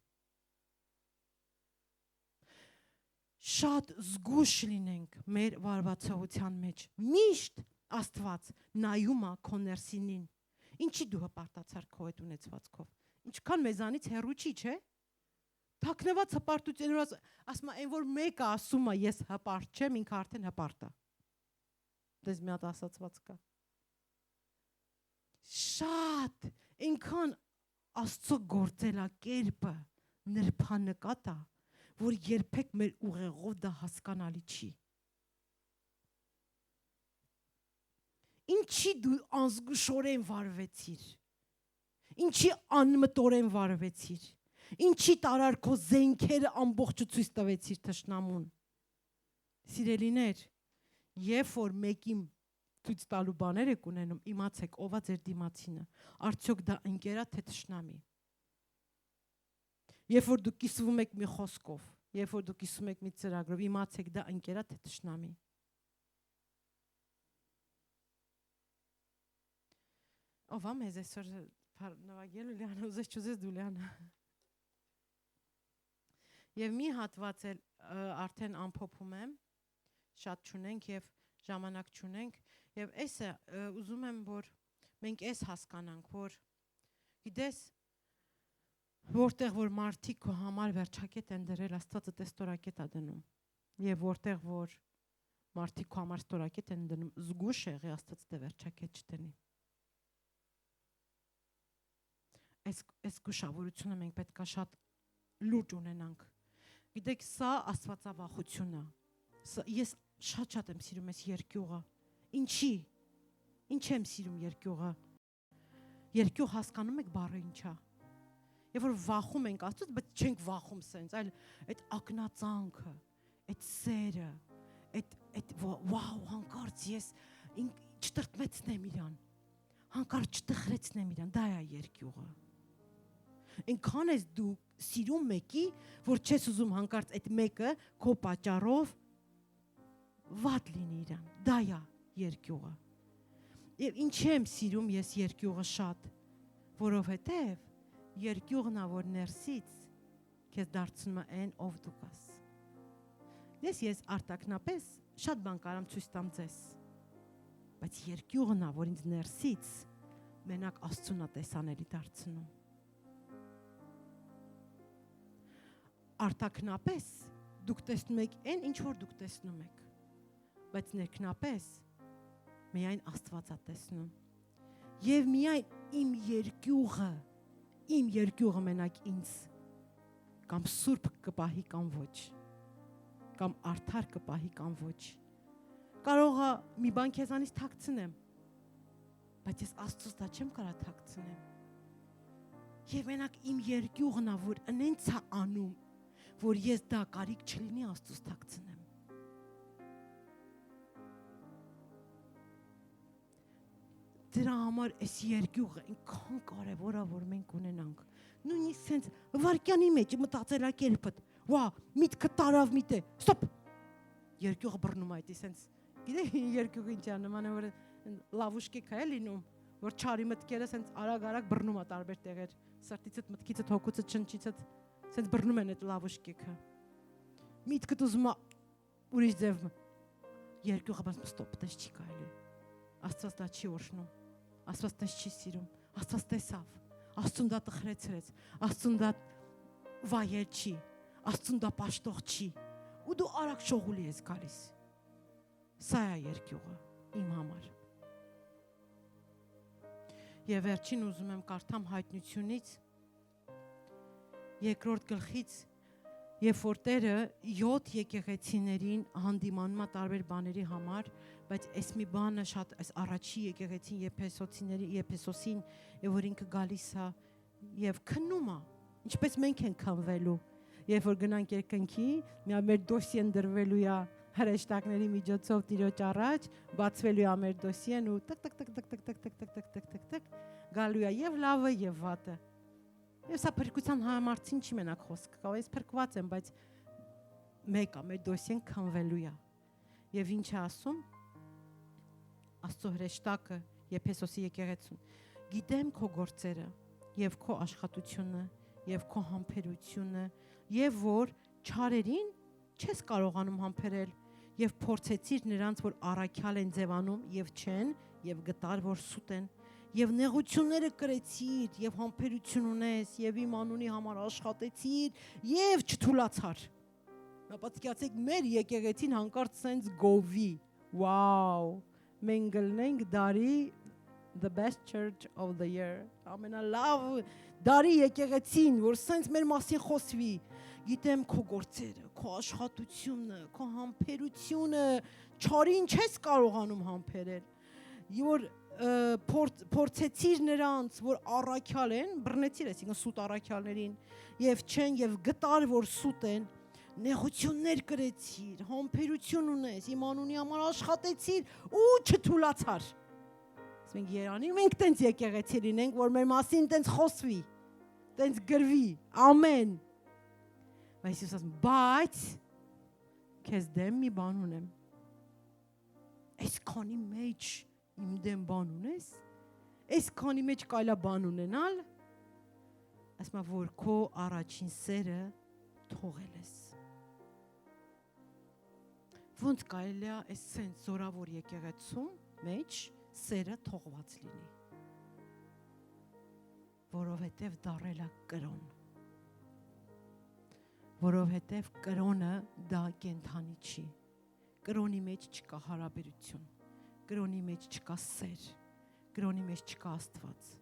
Շատ զգուշ լինենք մեր վարվածողության մեջ։ Միշտ Աստված նայում է քո ներսինին։ Ինչի դու հպարտացար քո այդ ունեցվածքով։ Ինչքան մեզանից հեռու չի, չէ՞։ Թաքնված հպարտություններով ասում է, այն որ մեկը ասում է ես հպարտ չեմ, ինքը արդեն հպարտ է։ Դες մի հատ ասացված կա։ Շատ այնքան Աստծո գործելակերպը նրբանկատ է, որ երբեք մեր ուղեղով դա հասկանալի չի։ Ինչի դու անզգուշորեն վարվեցիր։ Ինչի անմտորեն վարվեցիր։ Ինչի տարար քո զենքերը ամբողջը ցույց տվեցիր թշնամուն։ Սիրելիներ, երբ որ մեկին ցույց տալու բաներ եք ունենում, իմացեք ով է ձեր դիմացինը։ Արդյոք դա ընկեր է թե թշնամի։ Երբ որ դուք կիսվում եք մի խոսքով, երբ որ դուք կիսվում եք մի ծրագրով, իմացեք դա ընկեր է թե թշնամի։ Ով է մեզ այսօր նվագել Լիանը, ուզես չուզես դու Լիանը։ Եվ մի հատված էլ արդեն ամփոփում եմ, շատ չունենք եւ ժամանակ չունենք, եւ այսը ուզում եմ որ մենք այս հասկանանք, որ գիտես որտեղ որ մարդիկ քո համար վերջակետ են դրել, Աստվածը տես ստորակետ է դնում, եւ որտեղ որ մարդիկ քո համար ստորակետ են դնում, զգուշ եղի Աստված դե վերջակետ չդնի։ Այս գուշավորությունը մենք պետք է շատ լուրջ ունենանք։ Գիտեք, սա աստվածավախություն է։ Ես շատ եմ սիրում այս երկյուղը։ Ինչի։ Ինչ եմ սիրում երկյուղը։ Երկյուղ հասկանում եք բառը ինչ է։ Երբ որ վախում ենք Աստծուց, բայց չենք վախում սենց, այլ այդ ակնածանքը, այդ սերը, այդ վաու, հանկարծ ես չտրտմեցնեմ իրան։ Հանկարծ չտխրեցնեմ իրան, դա է երկյուղը։ Այնքան ես դու սիրում մեկի, որ չես ուզում հանկարծ այդ մեկը քո պատճառով վատ լինի իրան, դա է երկյուղը։ Եվ ինչի եմ սիրում ես երկյուղը շատ, որովհետև երկյուղն է, որ ներսից քեզ դարձնում է այն, ով դու կաս։ Ես արտակնապես շատ բան կարամ ցույց տամ ձեզ, բայց երկյուղն է, որ ինձ ներսից մենակ Աստծուն է տեսանելի դարձնում։ Արտակնապես դուք տեսնում եք այն, ինչ որ դուք տեսնում եք, բայց ներքնապես միայն Աստված է տեսնում։ Եվ միայն իմ երկյուղը մենակ ինձ կամ սուրբ կպահի կամ ոչ, կամ արդար կպահի կամ ոչ։ Կարող է մի բան քեզանից թաքցնեմ, բայց ես Աստծուց դա չեմ կարող թաքցնեմ։ Եվ մենակ իմ երկյուղն է, որ ընենց է անում, որ ես դա կարիք չլինի Աստծուց թաքցնեմ։ Դրա համար այս երկյուղը այնքան կարևոր է, որ մենք ունենանք։ Նույնիսկ սենց վարկյանի մեջ մտածելակերպդ, վա, միտքը տարավ միտե, ստոպ։ Երկյուղը բռնում է այդի սենց։ Գիտեք երկյուղը ինչ է նման է, որ լավուշկիկ է լինում, որ չարի մտքերը սենց արագ բռնում է տարբեր տեղեր, սրտիցդ, մտքիցդ, հոգուցդ, շնչիցդ սենց բռնում են այդ լավուշկիկը։ Միտքդ ուզում է ուրիշ ձև։ Երկյուղը բացում ստոպ, տես չի կարելի։ Աստված դա չի օրհնում։ Աստված տես չի սիրում։ Աստված տեսավ։ Աստծուն դա տխրեցրեց։ Աստծուն դա վայել չի։ Աստծուն դա պաշտող չի։ Ու դու արագ շողուլի ես գալիս։ Սա է երկյուղը իմ համար։ Եվ վերջին ուզում եմ կարդամ Հայտնությունից երկրորդ գլխից, երբ որ Տերը 7 եկեղեցիներին հանդիմանում է տարբեր բաների համար, բայց այս մի բանը շատ այս առաջի եկեղեցին Եփեսոսին, եւ որ ինքը գալիս է եւ քննում է, ինչպես մենք ենք քնվելու, երբ որ գնանք երկնքի, մի մեր դոսիեն դրվելու է հրեշտակների միջոցով Տիրոջ առաջ, բացվելու է մեր դոսիեն ու տկ գալու է եւ լավը եւ վատը։ Եվ սա փրկության համարցին չի մենակ խոսք, կարող ես փրկված եմ, բայց մեկ է մեր դոսիեն քնվելու է։ Եվ ինչ է ասում Աստծո հրեշտակը Եփեսոսի եկեղեցուն։ Գիտեմ քո գործերը եւ քո աշխատությունը եւ քո համբերությունը եւ որ չարերին չես կարողանում համբերել եւ փորձեցիր նրանց որ առաքյալ են ձևանում եւ չեն եւ գտար որ սուտ են եւ նեղությունները կրեցիր եւ համբերություն ունես եւ իմ անունի համար աշխատեցիր եւ չթուլացար։ Պատկերացեք մեր եկեղեցին հանկարծ սենց գովի։ Վաու, մենք գտնենք դարի the best church of the year։ Ամենալավ դարի եկեղեցին, որ սենց մեր մասին խոսվի։ Գիտեմ քո գործերը, քո աշխատությունը, քո համբերությունը, չարին չես կարողանում համբերել։ Որ փորձեցիր նրանց, որ առաքյալ են, բռնեցիր, այսինքն սուտ առաքյալներին, եւ չեն եւ գտար որ սուտ են, նեղություններ կրեցիր, համբերություն ունես, իմ անունի համար աշխատեցիր ու չթուլացար։ Մենք Երանի, մենք տենց եկեղեցի լինենք, որ մեր մասին տենց խոսվի, տենց գրվի, ամեն։ Բայց Հիսուս ասում, բայց քեզ դեմ մի բան ունեմ։ Այսքանի մեջ իմ դեմ բան ունես, այսքանի մեջ կարելի է բան ունենալ, ասում որ քո առաջին սերը թողել ես։ Ոնց կարելի է այս սենց զորավոր եկեղեցում մեջ սերը թողված լինի, որովհետև դարել է կրոն, որովհետև կրոնը դա կենթանի չի, կրոնի մեջ չկա հարաբերություն, կրոնի մեջ չկա սեր, կրոնի մեջ չկա Աստված,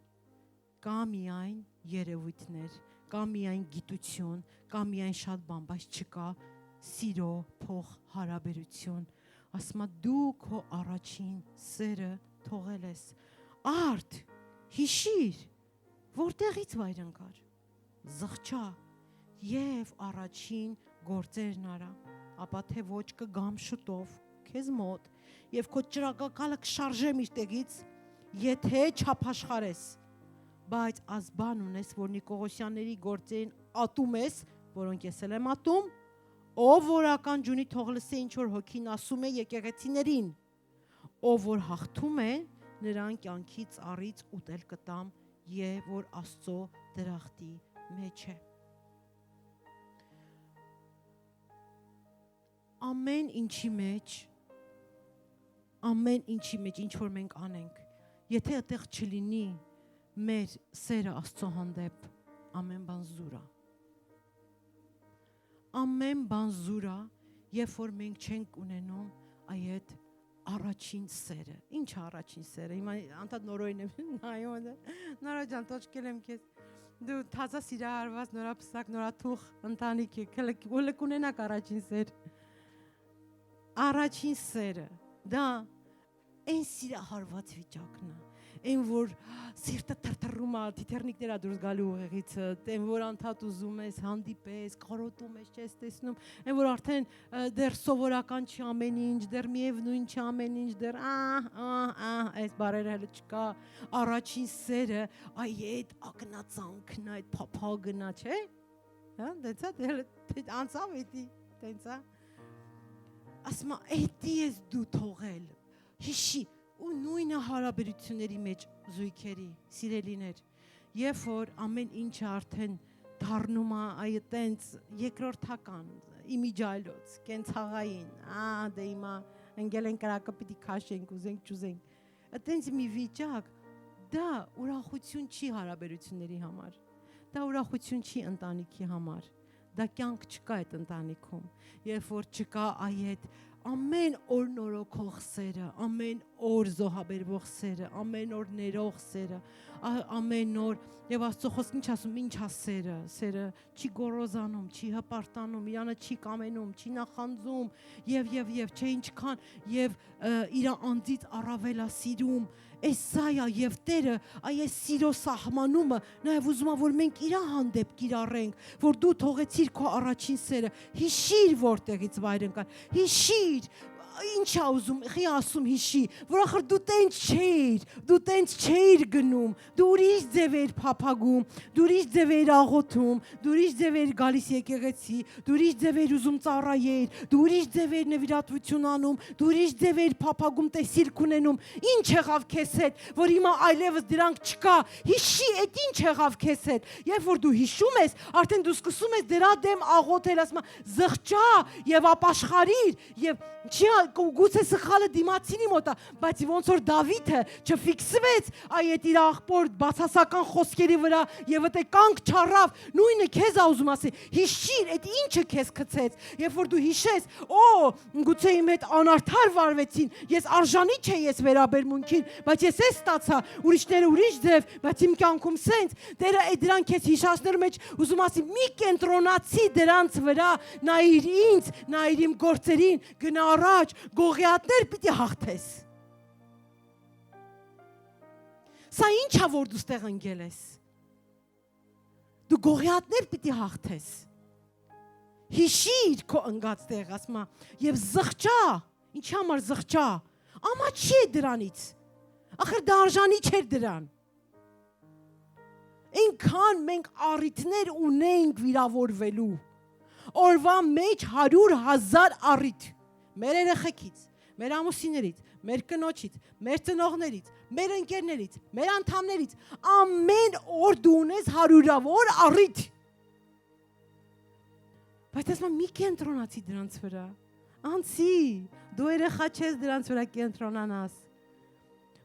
կա միայն երևույթներ, կա միայն գիտություն, կա միայն շատ բան, բայց չկա սիրո փող հարաբերություն, ասում դու քո առաջին սերը թողել ես, արդ, հիշիր, որտեղից վայր ընկար, զղջա և առաջին գործերն արա, ապա թե ոչ կգամ շուտով, քեզ մոտ, և քո ճրագակալը կշարժեմ իր տեղից, եթե չափաշխարես, բայց ազբան ունես, որ Նիկողոսյանների գործերին ատում ես, որոնք ես էլ եմ ատում, ով որական ջունի թող լսե ինչ որ հոգին ասում է եկեղեցիներին, ով որ հաղթում է, նրան կյանքի ծառից ուտել կտամ եւ որ Աստծո դրախտի մեջ է։ Ամեն ինչի մեջ, ինչ որ մենք անենք, եթե այդտեղ չլինի մեր սերը Աստծո հանդեպ, ամեն բան զուր է։ Ամեն բան զուր է, երբ որ մենք չենք ունենում այդ առաջին սերը։ Ինչ է առաջին սերը։ Հիմա անդադ նորոյն եմ նայում, նորա ջան, տոչկել եմ քեզ։ Դու թազա սիրահարված, նորապսակ, նորաթուխ ընտանիք եք, ու կունենաք առաջին սեր։ Առաջին սերը, դա այն սիրահարված վիճակն է, այն որ սիրտը թրթռում է, թիթեռնիկներ է դուրս գալու ուղեղից, այն որ անդադ ուզում ես, հանդիպես, կարոտում ես, չես տեսնում, այն որ արդեն դեռ սովորական չի ամեն ինչ, դեռ միևնույն չի ամեն ինչ, դեռ այս բարերը հələ չկա, առաջին սերը, այդ ակնածանքն, այդ փափագն է, չէ՞։ Հա, դեցա անցավ էդի, դեցա։ Ասում էդի ես դու թողել, հիշի, ու նույնը հարաբերությունների մեջ զույգերի, սիրելիներ, երբ որ ամեն ինչը արդեն դառնում է այտենց երկրորդական, իմիջայլոց, կենցաղային, դե հիմա ընկել են կրակը պիտի քաշենք, ուզենք չուզենք, այտենց մի վիճակ, դա ուրախություն չի հարաբերությունների համար, դա ուրախություն չի ընտանիքի համար, դա կյանք չկա այդ ընտանիքում, երբ որ չկա այդ ամեն օր նորոգող սերը, ամեն օր զոհաբերվող սերը, ամեն օր ներող սերը, ամեն օր եւ Աստծո խոսքը ինչ ասում, ինչ է սերը, սերը չի գոռոզանում, չի հպարտանում, իրանը չի կամենում, չի նախանձում եւ չէ ինչքան եւ իր անձից առավել է սիրում, այս սա է եւ Տերը այս սիրո սահմանումը նաեւ ուզում է որ մենք իր հանդեպ կիրառենք, որ դու թողեցիր քո առաջին սերը, հիշիր որտեղից վայր ընկան, հիշիր ինչ է ուզում, խի ասում հիշի, որ ախր դու տենց չէիր գնում, դու ուրիշ ձև էիր փափագում, դու ուրիշ ձև էիր աղոթում, դու ուրիշ ձև էիր գալիս եկեղեցի, դու ուրիշ ձև էիր ուզում ծառայեիր, դու ուրիշ ձև էիր նվիրատվություն անում, դու ուրիշ ձև էիր փափագում տեսիլք ունենում, ինչ եղավ քեզ հետ, որ հիմա այլևս դրանք չկա, հիշի, այդ ինչ եղավ քեզ հետ, երբ որ դու հիշում ես, արդեն դու սկսում ես դրա դեմ աղոթել, ասում զղջա եւ ապաշխարիր եւ չի գուցե սխալը դիմացինի մոտ է, բայց ոնց որ Դավիթը չֆիքսվեց այդ իր աղբոր բացասական խոսքերի վրա եւ այդե կանգ չառավ, նույնը քեզ ա ուզում ասի, հիշիր, այդ ինչը քեզ գցեց, երբ որ դու հիշես, գուցե իմ հետ անարդար վարվեցին, ես արժանի չէ ես վերաբերմունքին, բայց ես էս ստացա, ուրիշները ուրիշ ձև, բայց իմ կյանքում սենց, Տերը այդ դրան քեզ հիշացնելու մեջ ուզում ասի, մի կենտրոնացի դրանց վրա, նայիր ինձ, նայիր իմ գործերին, գնա առաջ, Գողիաթներ պիտի հաղթես։ Սա ինչ է որ դու ստեղ ընկել ես։ Դու գողիաթներ պիտի հաղթես։ Հիշիր քո ընկած տեղ, ասում է, եւ զղջա, ինչի համար զղջա։ Ամաչի է դրանից։ Ախր դա արժանի չէր դրան։ Այնքան մենք առիթներ ունենք վիրավորվելու։ Օրվա մեջ 100,000 առիթ։ Մեր երեխեքից, մեր ամուսիններից, մեր կնոջից, մեր ծնողներից, մեր ընկերներից, մեր անդամներից, ամեն օր դու ունես 100-ավոր առիթ։ Բայց ասում մի կենտրոնացի դրանց վրա։ Անցի, դու երեխա չես դրանց վրա կենտրոնանաս։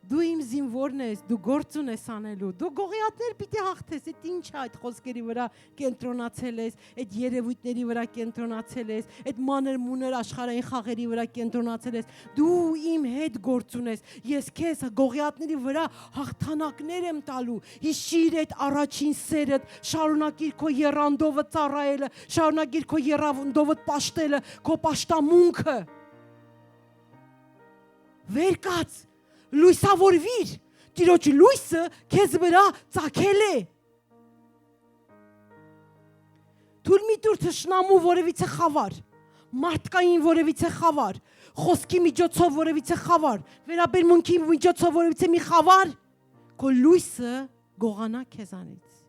Դու իմ զինվորն ես, դու գործ ունես անելու, դու գողիաթներ պիտի հաղթես, այդ ինչ է այդ խոսքերի վրա կենտրոնացել ես, այդ երևույթների վրա կենտրոնացել ես, այդ մանր-մունր աշխարհային խաղերի վրա կենտրոնացել ես, դու իմ հետ գործ ունես, ես քեզ գողիաթների վրա հաղթանակներ եմ տալու, հիշիր այդ առաջին սերդ, շարունակիր քո եռանդովը ծառայելը, շարունակիր քո եռանդովը պաշտելը, քո պաշտամունքը։ Վեր կաց լույսավորվիր, Տիրոջ լույսը քեզ վրա ծագել է։ Թույլ մի տուր թշնամու որևիցե խավար, մարդկային որևիցե խավար, խոսքի միջոցով որևիցե խավար, վերաբերմունքի միջոցով որևիցե մի խավար, քո լույսը գողանա քեզանից։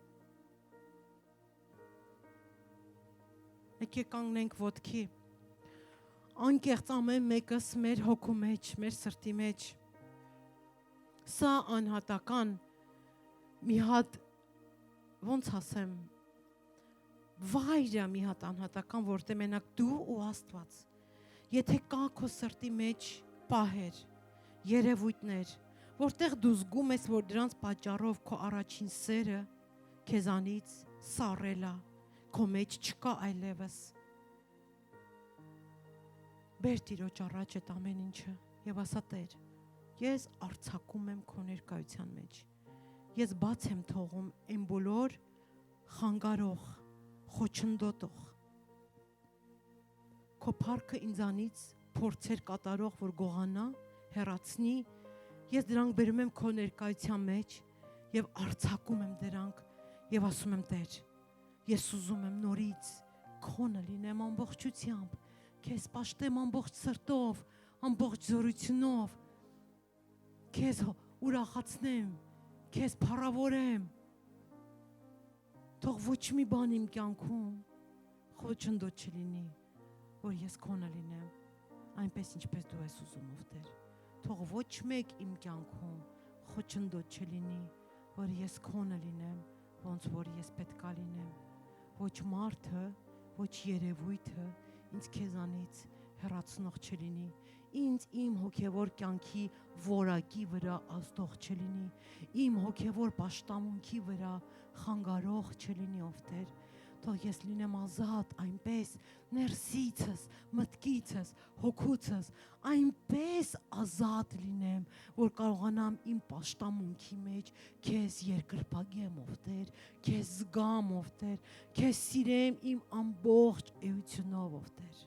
Եկեք կանգնենք ոտքի, անկեղծ ամեն մեկս մեր հոգու մեջ, մեր սրտի մեջ, Սա անհատական մի հատ, ոնց ասեմ, վայր է մի հատ անհատական, որտեղ մենակ դու ու Աստված, եթե կա քո սրտի մեջ պահեր, երևույթներ, որտեղ դու զգում ես, որ դրանց պատճառով քո առաջին սերը քեզանից սառել է, քո մեջ չկա այլևս։ Բեր Տիրոջ առաջ այդ ամեն ինչը եւ ասա Տեր, Ես արձակում եմ քո ներկայության մեջ, ես բաց եմ թողում այն բոլոր խանգարող, խոչընդոտող, քո փառքը ինձանից փորձեր կատարող, որ գողանա, հեռացնի, ես դրանք բերում եմ քո ներկայության մեջ եւ արձակում եմ դրանք եւ ասում եմ Տեր, ես ուզում եմ նորից քոնը լինեմ ամբողջությամբ, քեզ պաշտեմ ամբողջ սրտով, ամբողջ զորությունով, Քեզ ուրախացնեմ, քեզ փառավորեմ, թող ոչ մի բան իմ կյանքում խոչընդոտ չլինի, որ ես քոնը լինեմ, այնպես ինչպես դու ես ուզում ով Տեր, թող ոչ մեկ իմ կյանքում խոչընդոտ չլինի, որ ես քոնը լինեմ, ոնց որ ես պետք է լինեմ, ոչ մարդը, ոչ երևույթը ինձ քեզանից հեռացնող չլինի, ինձ իմ հոգևոր կյանքի որակի վրա ազդող չլինի, իմ հոգևոր պաշտամունքի վրա խանգարող չլինի ով Տեր, թող ես լինեմ ազատ, այնպես ներսիցս, մտքիցս, հոգուցս, այնպես ազատ լինեմ, որ կարողանամ իմ պաշտամունքի մեջ քեզ երկրպագեմ, ով Տեր, քեզ զգամ, ով Տեր, քեզ սիրեմ իմ ամբողջ էությունով, ով Տեր։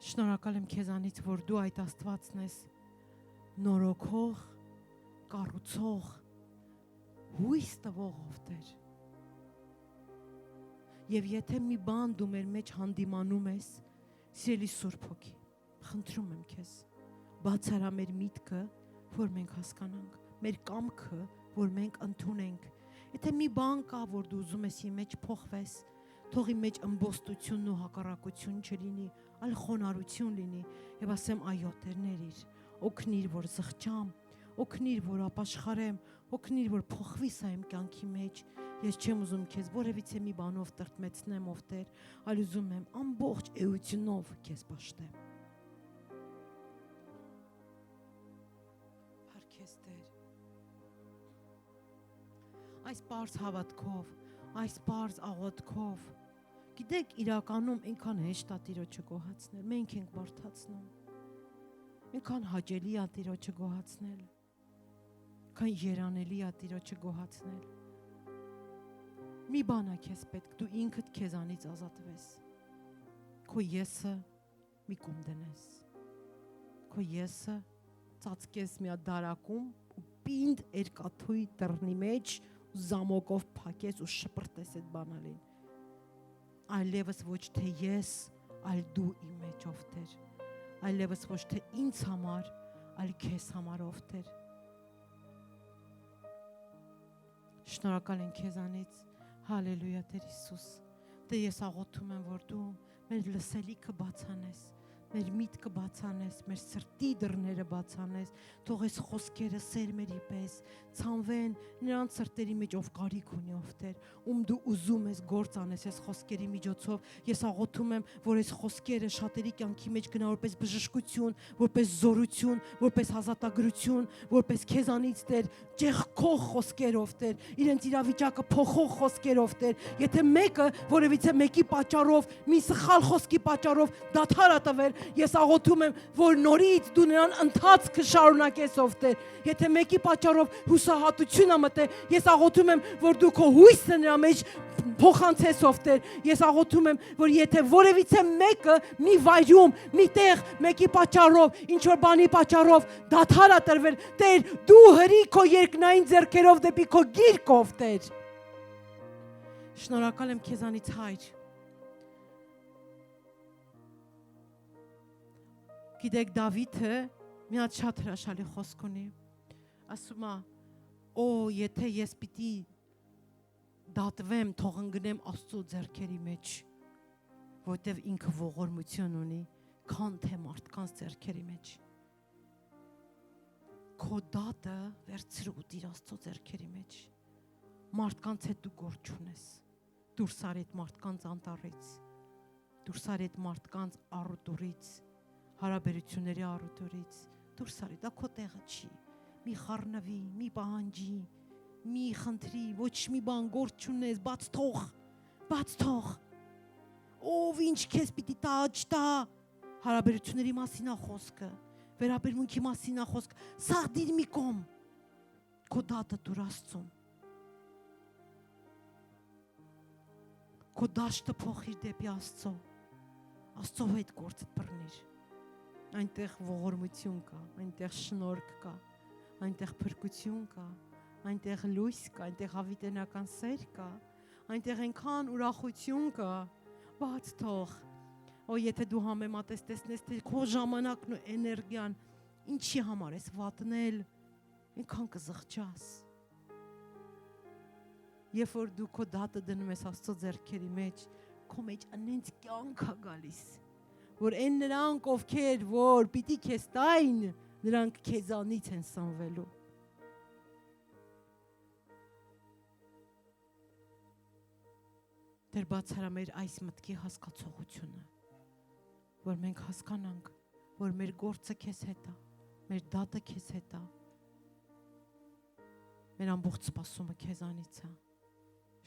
Շնորհակալ եմ քեզանից, որ դու այդ Աստվածն ես, նորոգող, կառուցող, հույս տվող, ով Տեր։ Եվ եթե մի բան դու մեր մեջ հանդիմանում ես, սիրելի Սուրբ Հոգի, խնդրում եմ քեզ, բացարա մեր միտքը, որ մենք հասկանանք, մեր կամքը, որ մենք ընդունենք։ Եթե մի բան կա, որ դու ուզում ես իմ մեջ փոխվես, թող իմ մեջ ըմբոստությունն ու հակառակություն չլինի, այլ խոնարհություն լինի, եւ ասեմ այո, Տեր, ներիր, օգնիր, որ զղջամ, օգնիր, որ ապաշխարեմ, օգնիր, որ փոխվի սա իմ կյանքի մեջ։ Ես չեմ ուզում քեզ որևիցե մի բանով տրտմեցնեմ, ով Տեր, այլ ուզում եմ ամբողջ էությունով քեզ պաշտեմ։ Փառքես Տեր։ Այս բարձ հավատքով, այս բարձ աղոթքով, գիտեք, իրականում այնքան հեշտ է Տիրոջը գոհացնել, մենք ենք բարդացնում։ Այնքան հաճելի է Տիրոջը գոհացնել, այնքան երանելի է Տիրոջը գոհացնել։ Մի բան է քեզ պետք, դու ինքդ քեզանից ազատվես։ Քո եսը մի կողմ դնես։ Քո եսը ծածկես մի հատ դարակում ու պինդ երկաթույ դռնի մեջ ու զամոկով փակես ու շպրտես այդ բանալին։ Այլևս ոչ թե ես, այլ դու իմ մեջ, ով Տեր։ Այլևս ոչ թե ինձ համար, այլ քեզ համար, ով Տեր։ Շնորհակալ եմ քեզանից, հալելույա Տեր Հիսուս։ Տեր, ես աղոթում եմ, որ դու մեր լսելիքը բացանես, մեր միտքը բացանես, մեր սրտի դռները բացանես, թող այս խոսքերը սերմերի պես ցանվեն նրանց սրտերի մեջ, ով կարիք ունի, ով Տեր, ում դու ուզում ես գործ անես այս խոսքերի միջոցով։ Ես աղոթում եմ, որ այս խոսքերը շատերի կյանքի մեջ գնա որպես բժշկություն, որպես զորություն, որպես ազատագրություն, որպես քեզանից Տեր ճեղքող խոսքերով Տեր, իրենց իրավիճակը փոխող խոսքերով Տեր։ Եթե մեկը որևիցե մեկի պատճառով, մի սխալ խոսքի պատճառով դադար է տվել, ես աղոթում եմ, որ նորից դու նրան ընթացքը շարունակես, ով Տեր։ Եթե մեկի պատճառով հուսահատություն է մտել, ես աղոթում եմ, որ դու քո հույսը նրա մեջ փոխանցես, ով Տեր։ Ես աղոթում եմ, որ եթե որևիցե մեկը մի վայրում, մի տեղ, մեկի պատճառով, ինչ որ բանի պատճառով դադար է տրվել, Տեր, դու հրի քո երկնային ձեռքերով դեպի քո գիրկով, Տեր։ Շնորհակալ եմ քեզանից, Հայր։ Գիտեք, Դավիթը մի հատ շատ հրաշալի խոսք ունի։ Ասում է. «Օ, եթե ես պիտի դատվեմ, թող ընկնեմ Աստծո ձեռքերի մեջ, որտև ինքը ողորմություն ունի, քան թե մարդկանց ձեռքերի մեջ»։ Քո դատը վերցրու դիր Աստծո ձեռքերի մեջ։ Մարդկանց հետ դու գործ չունես։ Դուրս արի այդ մարդկանց անտառից։ Դուրս արի այդ մարդկանց առուտուրից, հարաբերությունների առուտուրից։ Դուրս արի, դա քո տեղը չի։ Մի խառնվի, մի պահանջի, մի խնդրի, ոչ մի բան գործ չունես, բաց թող։ Ով ինչ քեզ պիտի տա, հարաբերությունների մասին է խոսքը, վերաբերմունքի մասին է խոսքը, սա դիր մի կողմ, քո դատը դուր Աստծուն, քո դաշտը փոխիր դեպի Աստծո, Աստծո հետ գործդ բռնիր, այնտեղ ողորմություն կա, այնտեղ շնորհք կա, այնտեղ փրկություն կա, այնտեղ լույս կա, այնտեղ հավիտենական սեր կա, այնտեղ այնքան ուրախություն կա, բաց թող։ Օ, եթե դու համեմատես տեսնես, թե քո ժամանակն ու էներգիան ինչի համար ես վատնել, այնքան կզղջաս։ Երբ որ դու քո դատը դնում ես Աստծո ձեռքերի մեջ, քո մեջ անենց կյանք է գալիս, որ այն նրանք, ովքեր որ պիտի քեզ տային, նրանք քեզանից են սնվելու։ Տեր, բացարա մեր այս մտքի հասկացողությունը, որ մենք հասկանանք, որ մեր գործը քեզ հետ է, մեր դատը քեզ հետ է, Մեր ամբողջ սպասումը քեզանից է։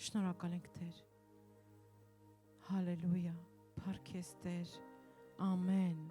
Շնորհակալ ենք Տեր։ Հալելույա, փառք քեզ Տեր։ Ամեն։